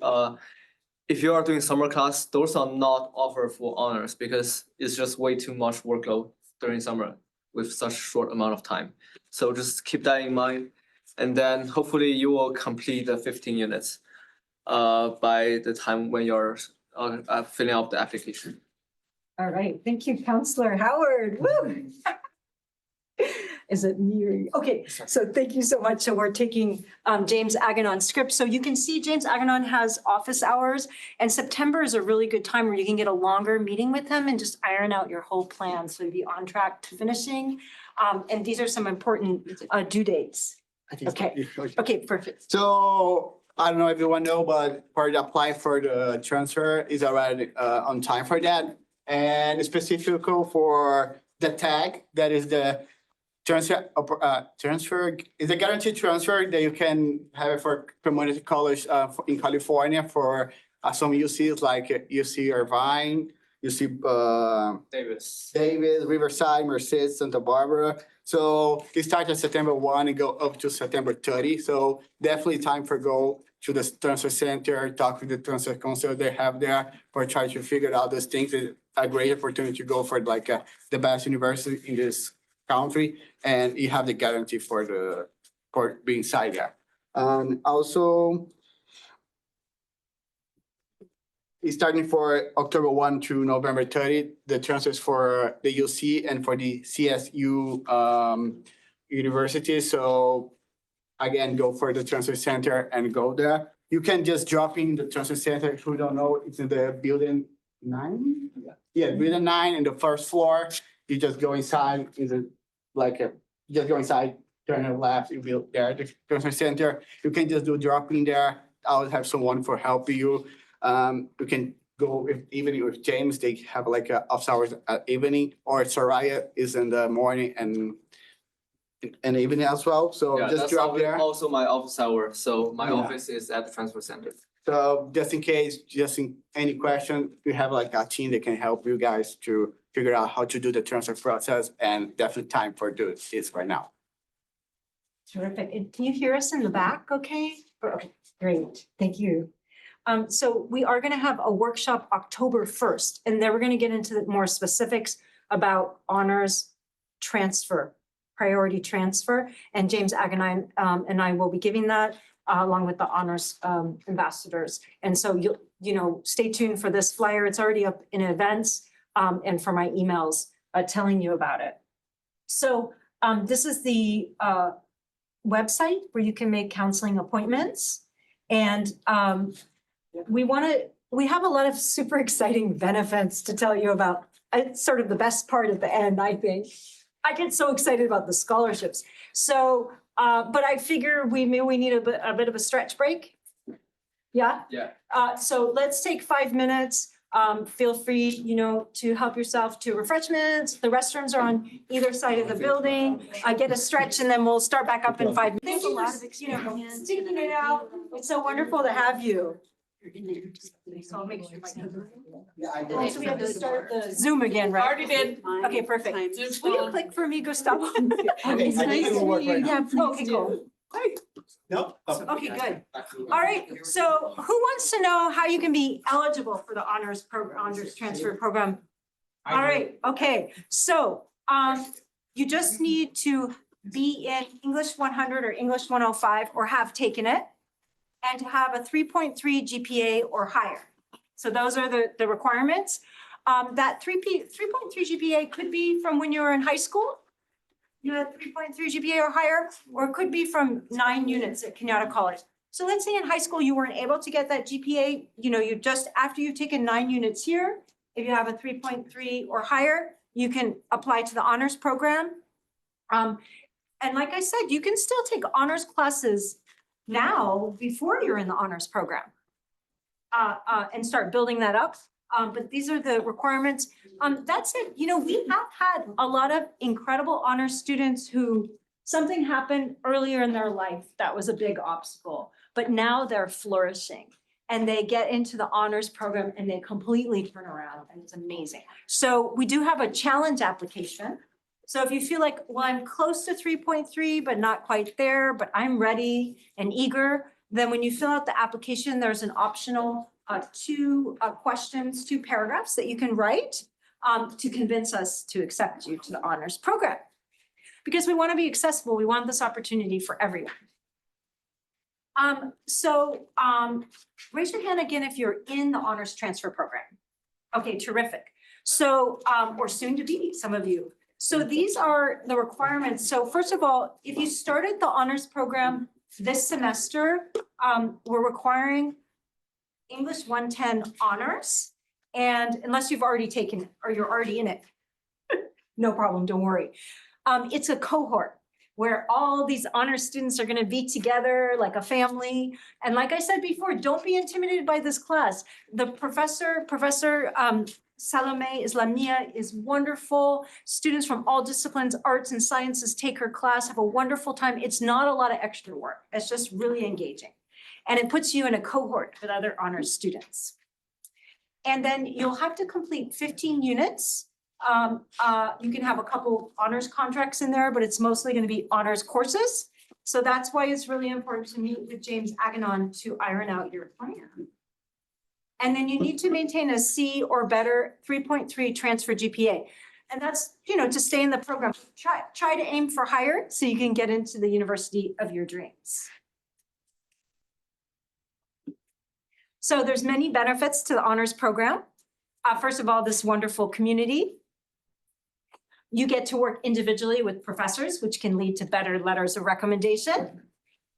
if you are doing summer class, those are not offered for honors because it's just way too much workload during summer with such short amount of time. So just keep that in mind. And then hopefully you will complete the 15 units by the time when you're filling out the application. All right, thank you, Counselor Howard. Woo! Is it me or you? Okay, so thank you so much. So we're taking James Aganon's script. So you can see James Aganon has office hours, and September is a really good time where you can get a longer meeting with him and just iron out your whole plan. So be on track to finishing. And these are some important due dates. Okay, perfect. So I don't know if everyone know, but for the apply for the transfer is already on time for that. and specific for the tag, that is the transfer is a guaranteed transfer that you can have it for community college in California for some UCs like UC Irvine, UC Davis, Riverside, Merced, Santa Barbara. So it starts at September 1 and go up to September 30. So definitely time for go to the transfer center, talk with the transfer counselor they have there for try to figure out those things. It's a great opportunity to go for like the best university in this country, and you have the guarantee for being inside there. Also, it's starting for October 1 to November 30, the transfers for the UC and for the CSU university. So again, go for the transfer center and go there. You can just drop in the transfer center. Who don't know, it's in the building 9? Yeah, building 9 in the first floor. You just go inside, just go inside, turn and left, you'll be there, the transfer center. You can just do drop in there. I'll have someone for helping you. You can go even with James, they have like office hours at evening, or Soraya is in the morning and evening as well. So Yeah, just that's drop there. also my office hour. So my Yeah. office is at the transfer center. So just in case, just in any question, we have like a team that can help you guys to figure out how to do the transfer process, and definitely time for do this right now. Terrific. And can you hear us in the back, okay? Okay, great, thank you. So we are gonna have a workshop October 1st, and then we're gonna get into the more specifics about honors transfer, priority transfer, and James Agonine and I will be giving that along with the honors ambassadors. And so stay tuned for this flyer. It's already up in events and for my emails telling you about it. So this is the website where you can make counseling appointments. And we have a lot of super exciting benefits to tell you about. It's sort of the best part at the end, I think. I get so excited about the scholarships. So, but I figure we need a bit of a stretch break. Yeah? Yeah. So let's take 5 minutes. Feel free, to help yourself to refreshments. The restrooms are on either side of the building. Get a stretch and then we'll start back up in 5 minutes. Thank you for, sticking it out. It's so wonderful to have you. So I'll make sure my. So we have to start the Zoom again, right? Already did. Okay, perfect. Will you click for me, Gustavo? Okay, It's I nice think it to will work meet you. right now. Yeah, okay, cool. No? Okay, good. All right, so who wants to know how you can be eligible for the honors transfer program? All right, okay, so you just need to be in English 100 or English 105 or have taken it, and to have a 3.3 GPA or higher. So those are the requirements. That 3.3 GPA could be from when you were in high school. You had 3.3 GPA or higher, or it could be from 9 units at Kenyatta College. So let's say in high school you weren't able to get that GPA, you just, after you've taken 9 units here, if you have a 3.3 or higher, you can apply to the honors program. And like I said, you can still take honors classes now before you're in the honors program and start building that up. But these are the requirements. That's it. We have had a lot of incredible honors students who something happened earlier in their life that was a big obstacle, but now they're flourishing and they get into the honors program and they completely turn around, and it's amazing. So we do have a challenge application. So if you feel like, well, I'm close to 3.3, but not quite there, but I'm ready and eager, then when you fill out the application, there's an optional 2 questions, 2 paragraphs that you can write to convince us to accept you to the honors program. Because we want to be accessible, we want this opportunity for everyone. Raise your hand again if you're in the honors transfer program. Okay, terrific. So, or soon to be, some of you. So these are the requirements. So first of all, if you started the honors program this semester, we're requiring English 110 honors, and unless you've already taken it or you're already in it, no problem, don't worry. It's a cohort where all these honors students are going to be together like a family. And like I said before, don't be intimidated by this class. The Professor Salome Islamia is wonderful. Students from all disciplines, arts and sciences take her class, have a wonderful time. It's not a lot of extra work. It's just really engaging. And it puts you in a cohort with other honors students. And then you'll have to complete 15 units. You can have a couple honors contracts in there, but it's mostly going to be honors courses. So that's why it's really important to meet with James Aganon to iron out your plan. And then you need to maintain a C or better 3.3 transfer GPA. And that's, to stay in the program. Try to aim for higher so you can get into the university of your dreams. So there's many benefits to the honors program. First of all, this wonderful community. You get to work individually with professors, which can lead to better letters of recommendation.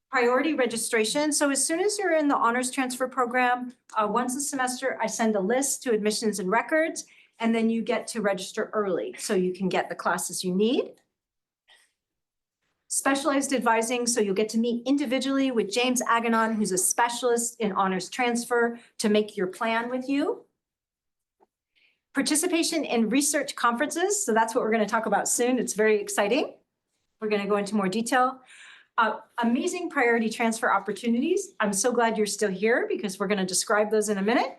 Priority registration. So as soon as you're in the honors transfer program, once a semester, I send a list to admissions and records, and then you get to register early so you can get the classes you need. Specialized advising, so you'll get to meet individually with James Aganon, who's a specialist in honors transfer, to make your plan with you. Participation in research conferences, so that's what we're going to talk about soon. It's very exciting. We're going to go into more detail. Amazing priority transfer opportunities. I'm so glad you're still here because we're going to describe those in a minute.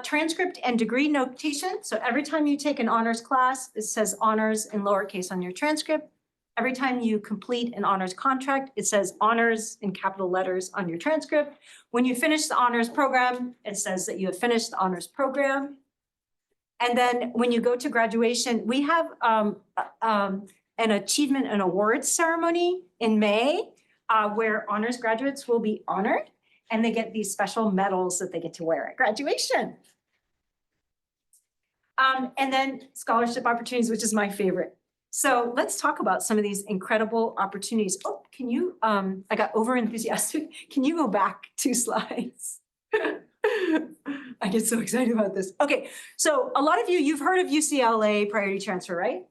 Transcript and degree notation. So every time you take an honors class, it says honors in lowercase on your transcript. Every time you complete an honors contract, it says honors in capital letters on your transcript. When you finish the honors program, it says that you have finished the honors program. And then when you go to graduation, we have an achievement and awards ceremony in May where honors graduates will be honored and they get these special medals that they get to wear at graduation. And then scholarship opportunities, which is my favorite. So let's talk about some of these incredible opportunities. Oh, can you, I got over enthusiastic. Can you go back 2 slides? I get so excited about this. Okay, so a lot of you, you've heard of UCLA priority transfer, right?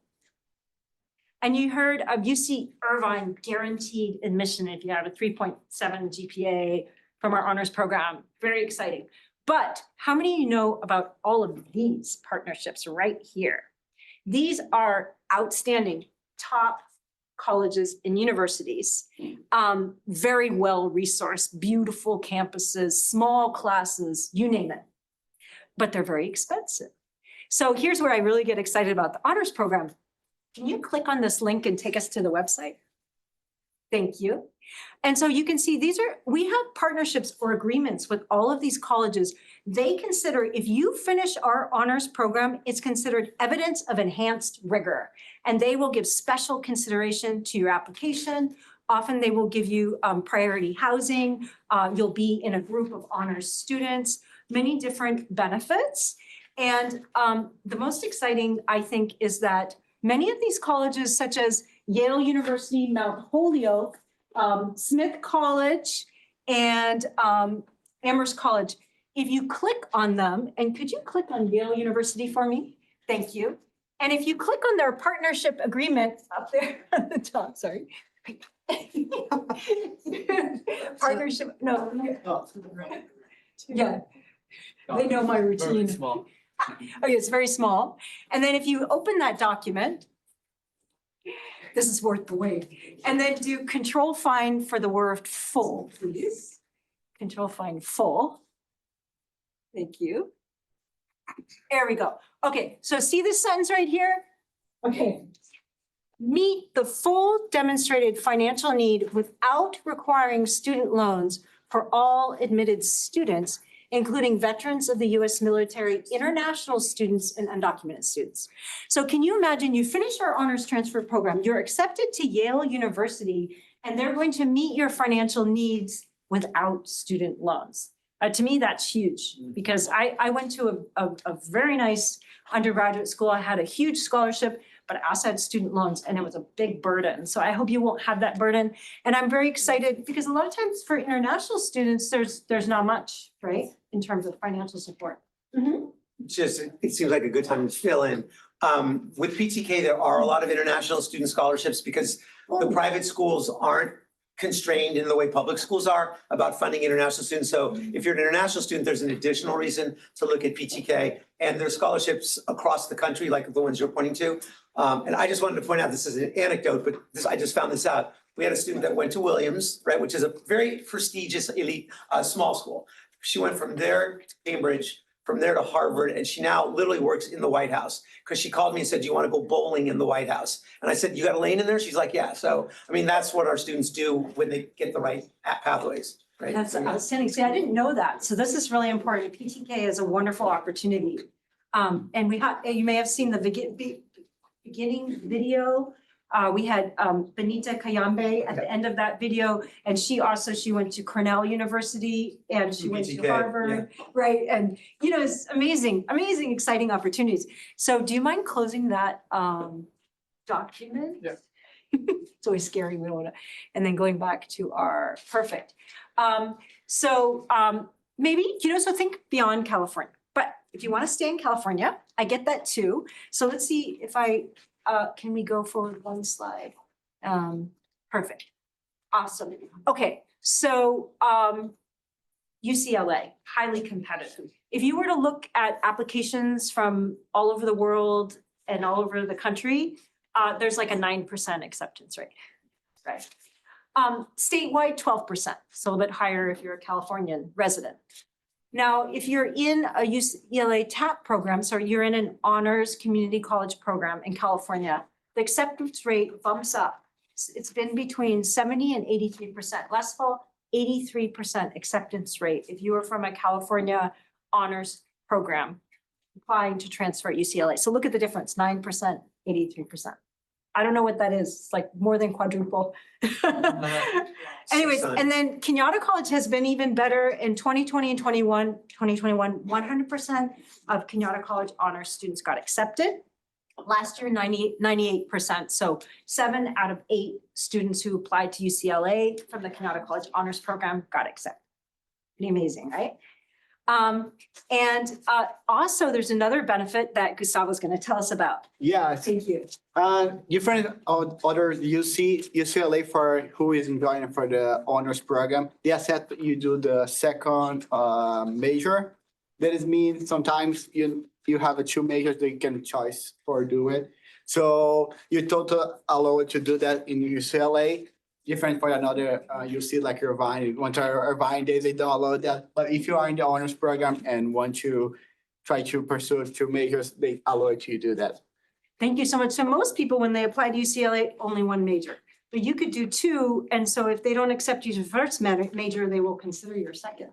And you heard of UC Irvine guaranteed admission if you have a 3.7 GPA from our honors program. Very exciting. But how many of you know about all of these partnerships right here? These are outstanding top colleges and universities, very well resourced, beautiful campuses, small classes, you name it. But they're very expensive. So here's where I really get excited about the honors program. Can you click on this link and take us to the website? Thank you. And so you can see we have partnerships or agreements with all of these colleges. They consider, if you finish our honors program, it's considered evidence of enhanced rigor. And they will give special consideration to your application. Often they will give you priority housing. You'll be in a group of honors students, many different benefits. And the most exciting, I think, is that many of these colleges, such as Yale University, Mount Holyoke, Smith College, and Amherst College, if you click on them, and could you click on Yale University for me? Thank you. And if you click on their partnership agreement up there at the top, sorry. Partnership, no. Yeah, they know my routine. Very small. Okay, it's very small. And then if you open that document, this is worth the wait. And then do control find for the word full, please. Control find full. Thank you. There we go. Okay, so see this sentence right here? Okay. Meet the full demonstrated financial need without requiring student loans for all admitted students, including veterans of the US military, international students, and undocumented students. So can you imagine you finish our honors transfer program, you're accepted to Yale University, and they're going to meet your financial needs without student loans. To me, that's huge because I went to a very nice undergraduate school. I had a huge scholarship, but I also had student loans and it was a big burden. So I hope you won't have that burden. And I'm very excited because a lot of times for international students, there's not much, right? In terms of financial support. Just, it seems like a good time to fill in. With PTK, there are a lot of international student scholarships because the private schools aren't constrained in the way public schools are about funding international students. So if you're an international student, there's an additional reason to look at PTK. And there's scholarships across the country, like the ones you're pointing to. And I just wanted to point out, this is an anecdote, but I just found this out. We had a student that went to Williams, right, which is a very prestigious elite small school. She went from there to Cambridge, from there to Harvard, and she now literally works in the White House. Because she called me and said, "Do you want to go bowling in the White House?" And I said, "You got a lane in there?" She's like, "Yeah." So, I mean, that's what our students do when they get the right pathways, right? That's outstanding. See, I didn't know that. So this is really important. PTK is a wonderful opportunity. And you may have seen the beginning video. We had Benita Kayambe at the end of that video, and she went to Cornell University and she went to PTK, Harvard, right? And it's amazing, exciting opportunities. So do you mind closing that document? Yeah. It's always scary, we don't wanna, and then going back to our, perfect. Maybe, so think beyond California, but if you wanna stay in California, I get that too. So let's see if can we go forward one slide? Perfect. Awesome. Okay, so UCLA, highly competitive. If you were to look at applications from all over the world and all over the country, there's like a 9% acceptance rate, right? Statewide, 12%, so a bit higher if you're a Californian resident. Now, if you're in a UCLA TAP program, so you're in an honors community college program in California, the acceptance rate bumps up. It's been between 70 and 83%. Last fall, 83% acceptance rate if you were from a California honors program applying to transfer at UCLA. So look at the difference, 9%, 83%. I don't know what that is. It's like more than quadruple. Anyways, and then Kenyatta College has been even better in 2020 and 2021, 100% of Kenyatta College honors students got accepted. Last year, 98%. So 7 out of 8 students who applied to UCLA from the Kenyatta College honors program got accepted. Pretty amazing, right? Also there's another benefit that Gustavo's going to tell us about. Yeah. Thank you. Different other UCLA for who is enjoying for the honors program. They accept you do the second major. That is mean sometimes you have 2 majors that you can choose for do it. So you total allowed to do that in UCLA. Different for another, you see like Irvine, you want to Irvine, they don't allow that. But if you are in the honors program and want to try to pursue 2 majors, they allow you to do that. Thank you so much. So most people, when they apply to UCLA, only 1 major, but you could do 2. And so if they don't accept you to first major, they will consider your second.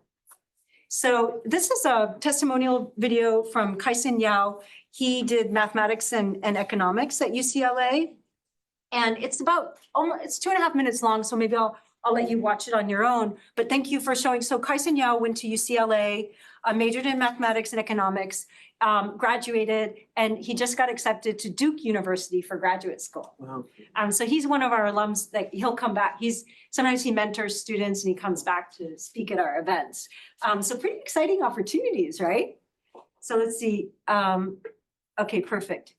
So this is a testimonial video from Kaisen Yao. He did mathematics and economics at UCLA. And it's it's 2.5 minutes long, so maybe I'll let you watch it on your own. But thank you for showing. So Kaisen Yao went to UCLA, majored in mathematics and economics, graduated, and he just got accepted to Duke University for graduate school. Wow. So he's one of our alums that he'll come back. Sometimes he mentors students and he comes back to speak at our events. So pretty exciting opportunities, right? So let's see. Okay, perfect.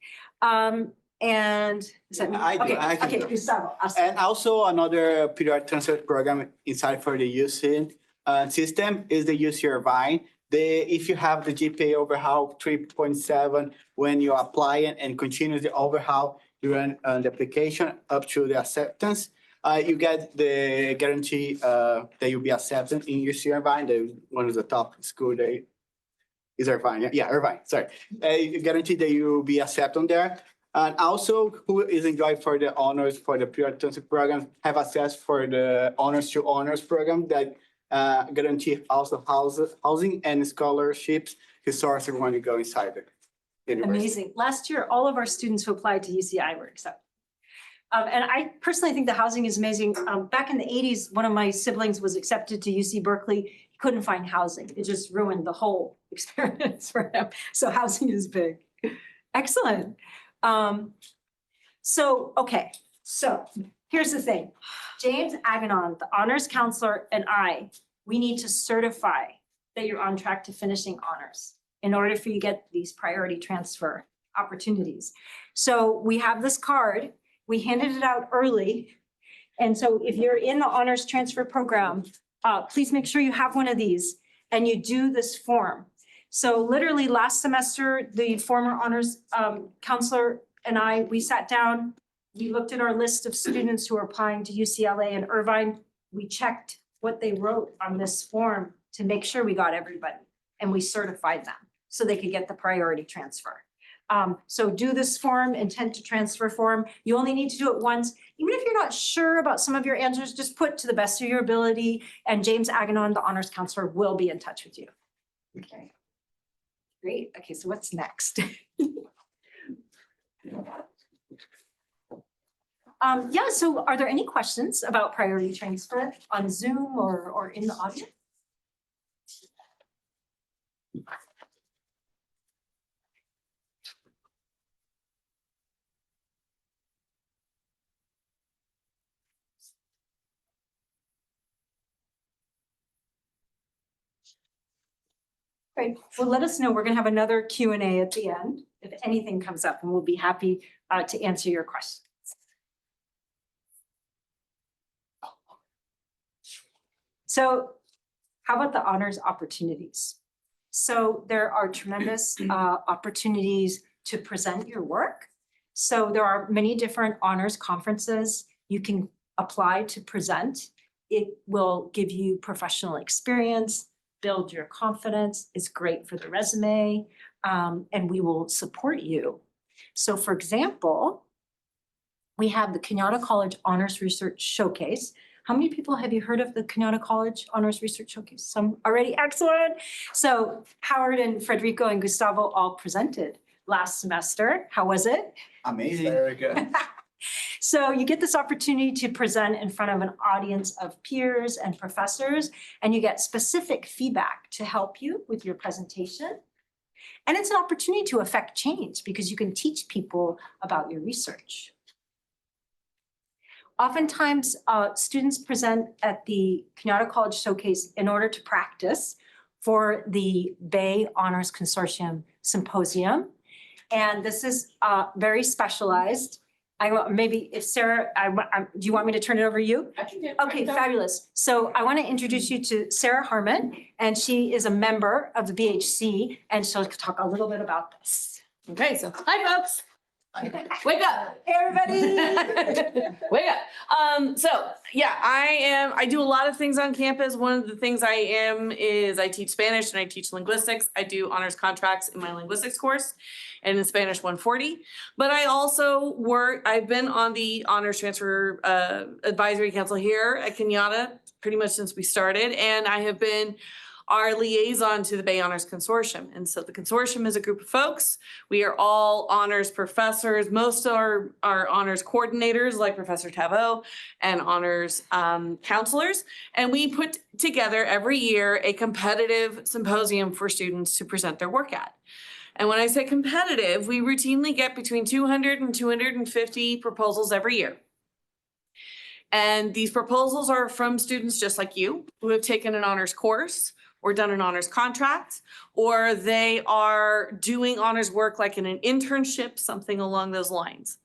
And is that me? I do. Okay, Gustavo. Awesome. And also another periodic transfer program inside for the UC system is the UC Irvine. If you have the GPA overhaul 3.7 when you apply it and continue the overhaul during the application up to the acceptance, you get the guarantee that you'll be accepted in UC Irvine, one of the top school that is Irvine. Yeah, Irvine, sorry. You guarantee that you'll be accepted there. And also, who is enjoying for the honors for the periodic transfer program have access for the honors to honors program that guarantee also housing and scholarships resources when you go inside the university. Amazing. Last year, all of our students who applied to UCI were accepted. And I personally think the housing is amazing. Back in the 80s, one of my siblings was accepted to UC Berkeley. He couldn't find housing. It just ruined the whole experience for him. So housing is big. Excellent. Okay, so here's the thing. James Aganon, the honors counselor, and we need to certify that you're on track to finishing honors in order for you to get these priority transfer opportunities. So we have this card. We handed it out early. And so if you're in the honors transfer program, please make sure you have one of these and you do this form. So literally last semester, the former honors counselor and we sat down, we looked at our list of students who are applying to UCLA and Irvine. We checked what they wrote on this form to make sure we got everybody, and we certified them so they could get the priority transfer. So do this form, intent to transfer form. You only need to do it once. Even if you're not sure about some of your answers, just put to the best of your ability, and James Aganon, the honors counselor, will be in touch with you. Okay. Great. Okay, so what's next? Yeah, so are there any questions about priority transfer on Zoom or in the audience? Great. Well, let us know. We're going to have another Q&A at the end if anything comes up, and we'll be happy to answer your questions. So how about the honors opportunities? So there are tremendous opportunities to present your work. So there are many different honors conferences you can apply to present. It will give you professional experience, build your confidence, is great for the resume, and we will support you. So for example, we have the Kenyatta College Honors Research Showcase. How many people have you heard of the Kenyatta College Honors Research Showcase? Some already, excellent. So Howard and Federico and Gustavo all presented last semester. How was it? Amazing. Very good. So you get this opportunity to present in front of an audience of peers and professors, and you get specific feedback to help you with your presentation. And it's an opportunity to affect change because you can teach people about your research. Oftentimes, students present at the Kenyatta College Showcase in order to practice for the Bay Honors Consortium Symposium. And this is very specialized. Maybe if Sarah, do you want me to turn it over to you? I can do it. Okay, fabulous. So I want to introduce you to Sarah Harmon, and she is a member of the BHC, and she'll talk a little bit about this. Okay, so hi folks. Wake up. Hey, everybody. Wake up. So yeah, I do a lot of things on campus. One of the things I am is I teach Spanish and I teach linguistics. I do honors contracts in my linguistics course and in Spanish 140. But I also I've been on the honors transfer advisory council here at Kenyatta pretty much since we started. And I have been our liaison to the Bay Honors Consortium. And so the consortium is a group of folks. We are all honors professors. Most are honors coordinators like Professor Taveau and honors counselors. And we put together every year a competitive symposium for students to present their work at. And when I say competitive, we routinely get between 200 and 250 proposals every year. And these proposals are from students just like you who have taken an honors course or done an honors contract, or they are doing honors work like in an internship, something along those lines.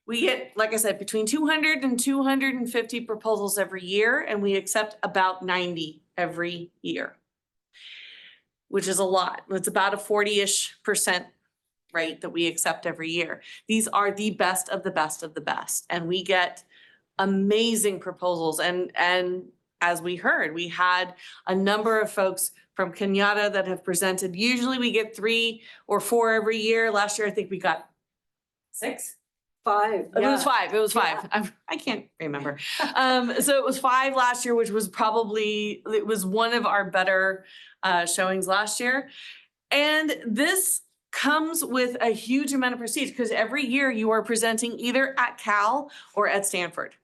We get, like I said, between 200 and 250 proposals every year, and we accept about 90 every year, which is a lot. It's about a 40-ish% rate that we accept every year. These are the best of the best of the best, and we get amazing proposals. And as we heard, we had a number of folks from Kenyatta that have presented. Usually we get 3 or 4 every year. Last year, I think we got 6. 5. It was 5. It was 5. I can't remember. So it was 5 last year, which was it was one of our better showings last year. And this comes with a huge amount of prestige because every year you are presenting either at Cal or at Stanford.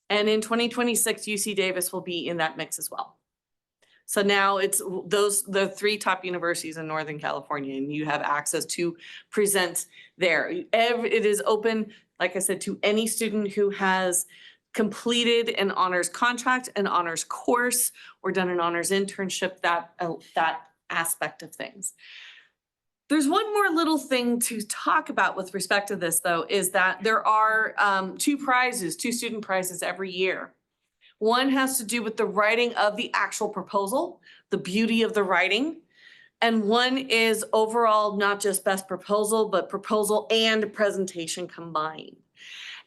And in 2026, UC Davis will be in that mix as well. So now it's the 3 top universities in Northern California, and you have access to present there. It is open, like I said, to any student who has completed an honors contract, an honors course, or done an honors internship, that aspect of things. There's one more little thing to talk about with respect to this, though, is that there are two student prizes every year. One has to do with the writing of the actual proposal, the beauty of the writing. And one is overall, not just best proposal, but proposal and presentation combined.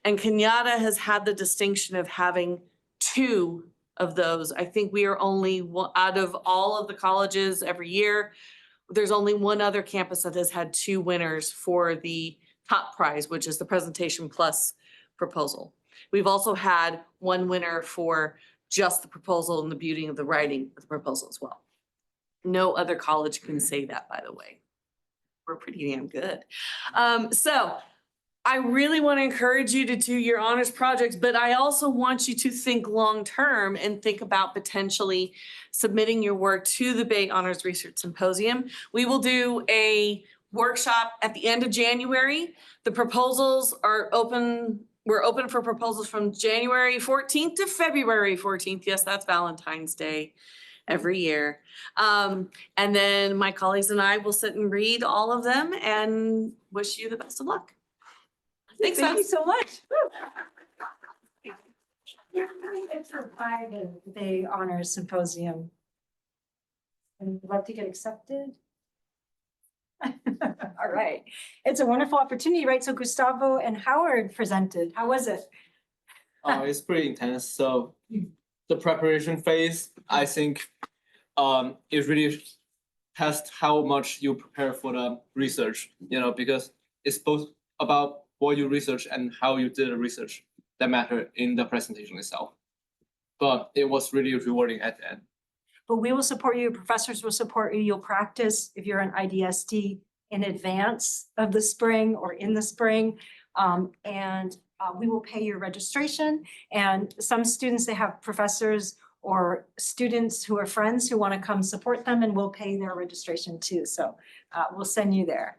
And Kenyatta has had the distinction of having two of those. I think we are only out of all of the colleges every year, there's only one other campus that has had two winners for the top prize, which is the presentation plus proposal. We've also had one winner for just the proposal and the beauty of the writing of the proposal as well. No other college can say that, by the way. We're pretty damn good. So I really want to encourage you to do your honors projects, but I also want you to think long-term and think about potentially submitting your work to the Bay Honors Research Symposium. We will do a workshop at the end of January. The proposals are open. We're open for proposals from January 14th to February 14th. Yes, that's Valentine's Day every year. And then my colleagues and I will sit and read all of them and wish you the best of luck. Thank you so much. It's by the Bay Honors Symposium. And would love to get accepted. All right. It's a wonderful opportunity, right? So Gustavo and Howard presented. How was it? It's pretty intense. So the preparation phase, I think, it really tests how much you prepare for the research, because it's both about what you research and how you did the research that matter in the presentation itself. But it was really rewarding at the end. But we will support you, professors will support you, you'll practice if you're an IDST in advance of the spring or in the spring. We will pay your registration. And some students, they have professors or students who are friends who want to come support them, and we'll pay their registration too. So we'll send you there.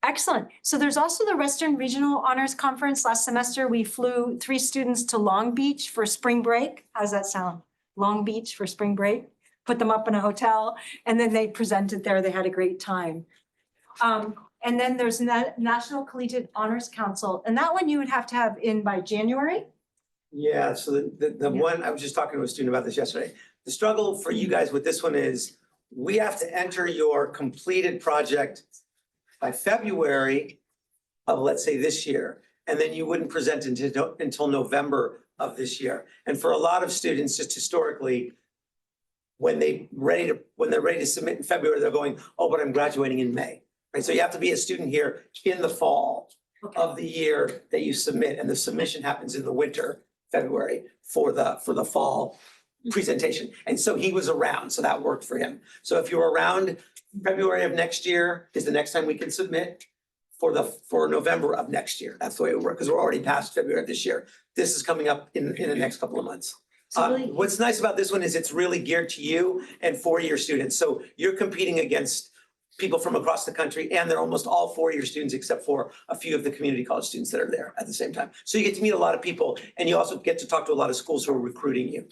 Excellent. So there's also the Western Regional Honors Conference. Last semester, we flew 3 students to Long Beach for spring break. How does that sound? Long Beach for spring break, put them up in a hotel, and then they presented there. They had a great time. And then there's National Collegiate Honors Council, and that one you would have to have in by January. Yeah, so the one, I was just talking to a student about this yesterday. The struggle for you guys with this one is we have to enter your completed project by February of, let's say, this year, and then you wouldn't present until November of this year. And for a lot of students, just historically, when they're ready to submit in February, they're going, oh, but I'm graduating in May. Right? So you have to be a student here in the fall of the year that you submit, and the submission happens in the winter, February, for the fall presentation. And so he was around, so that worked for him. So if you're around, February of next year is the next time we can submit for November of next year. That's the way it would work, because we're already past February of this year. This is coming up in the next couple of months. What's nice about this one is it's really geared to you and four-year students. So you're competing against people from across the country, and they're almost all four-year students except for a few of the community college students that are there at the same time. So you get to meet a lot of people, and you also get to talk to a lot of schools who are recruiting you.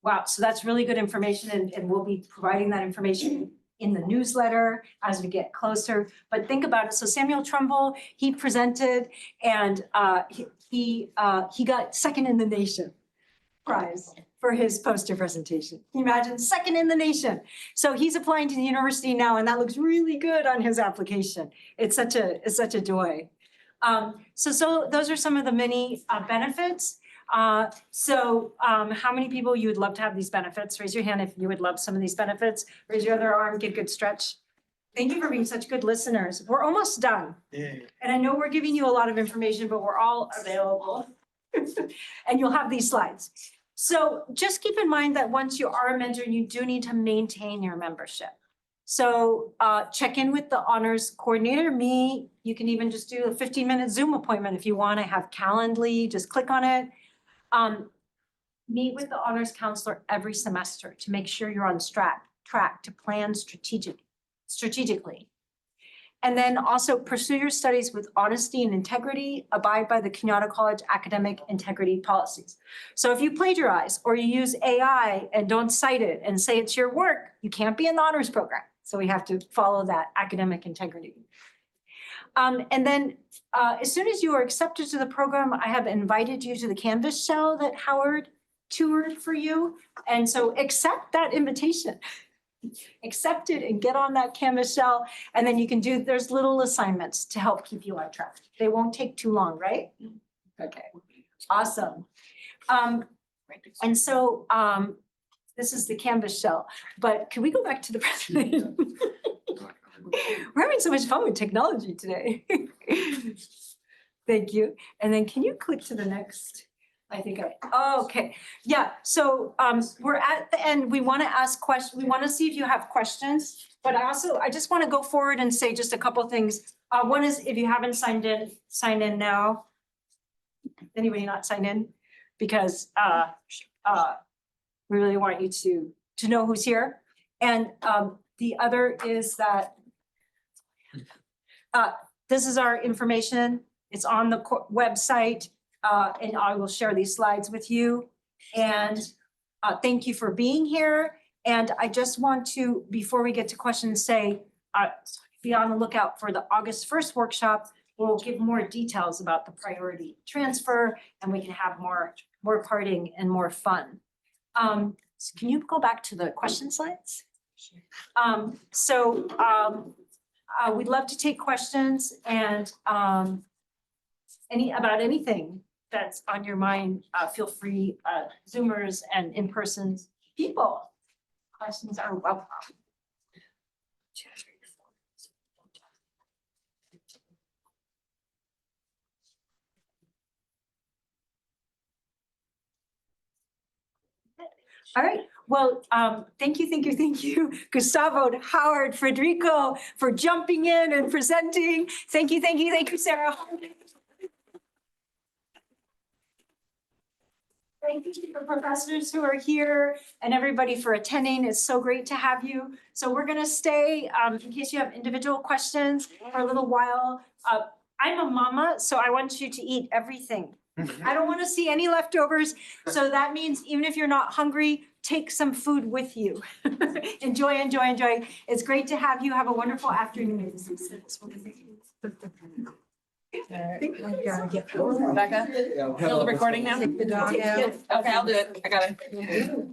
Wow, so that's really good information, and we'll be providing that information in the newsletter as we get closer. But think about it. So Samuel Trumbull, he presented, and he got second in the nation prize for his poster presentation. Can you imagine? Second in the nation. So he's applying to the university now, and that looks really good on his application. It's such a joy. So those are some of the many benefits. How many people you would love to have these benefits? Raise your hand if you would love some of these benefits. Raise your other arm, get a good stretch. Thank you for being such good listeners. We're almost done. Yeah. And I know we're giving you a lot of information, but we're all available. And you'll have these slides. So just keep in mind that once you are a mentor, you do need to maintain your membership. So check in with the honors coordinator, me. You can even just do a 15-minute Zoom appointment if you want to have Calendly, just click on it. Meet with the honors counselor every semester to make sure you're on track to plan strategically. And then also pursue your studies with honesty and integrity, abide by the Kenyatta College academic integrity policies. So if you plagiarize or you use AI and don't cite it and say it's your work, you can't be in the honors program. So we have to follow that academic integrity. And then as soon as you are accepted to the program, I have invited you to the Canvas shell that Howard toured for you. And so accept that invitation. Accept it and get on that Canvas shell. And then you can do, there's little assignments to help keep you on track. They won't take too long, right? Okay, awesome. And so this is the Canvas shell, but can we go back to the presentation? We're having so much fun with technology today. Thank you. And then can you click to the next? I think okay. Yeah, so we're at the end. We want to ask questions. We want to see if you have questions, but I just want to go forward and say just a couple of things. One is if you haven't signed in, sign in now. Anybody not signed in? Because we really want you to know who's here. And the other is that this is our information. It's on the website, and I will share these slides with you. And thank you for being here. And I just want to, before we get to questions, say, be on the lookout for the August 1st workshop. We'll give more details about the priority transfer, and we can have more partying and more fun. So can you go back to the question slides? We'd love to take questions and about anything that's on your mind. Feel free, Zoomers and in-person people. Questions are welcome. All right, well, thank you, Gustavo, Howard, Federico, for jumping in and presenting. Thank you, Sarah. Thank you to the professors who are here and everybody for attending. It's so great to have you. So we're gonna stay, in case you have individual questions, for a little while. I'm a mama, so I want you to eat everything. I don't want to see any leftovers. So that means even if you're not hungry, take some food with you. Enjoy. It's great to have you. Have a wonderful afternoon. Becca, the recording now? Okay, I'll do it. I got it.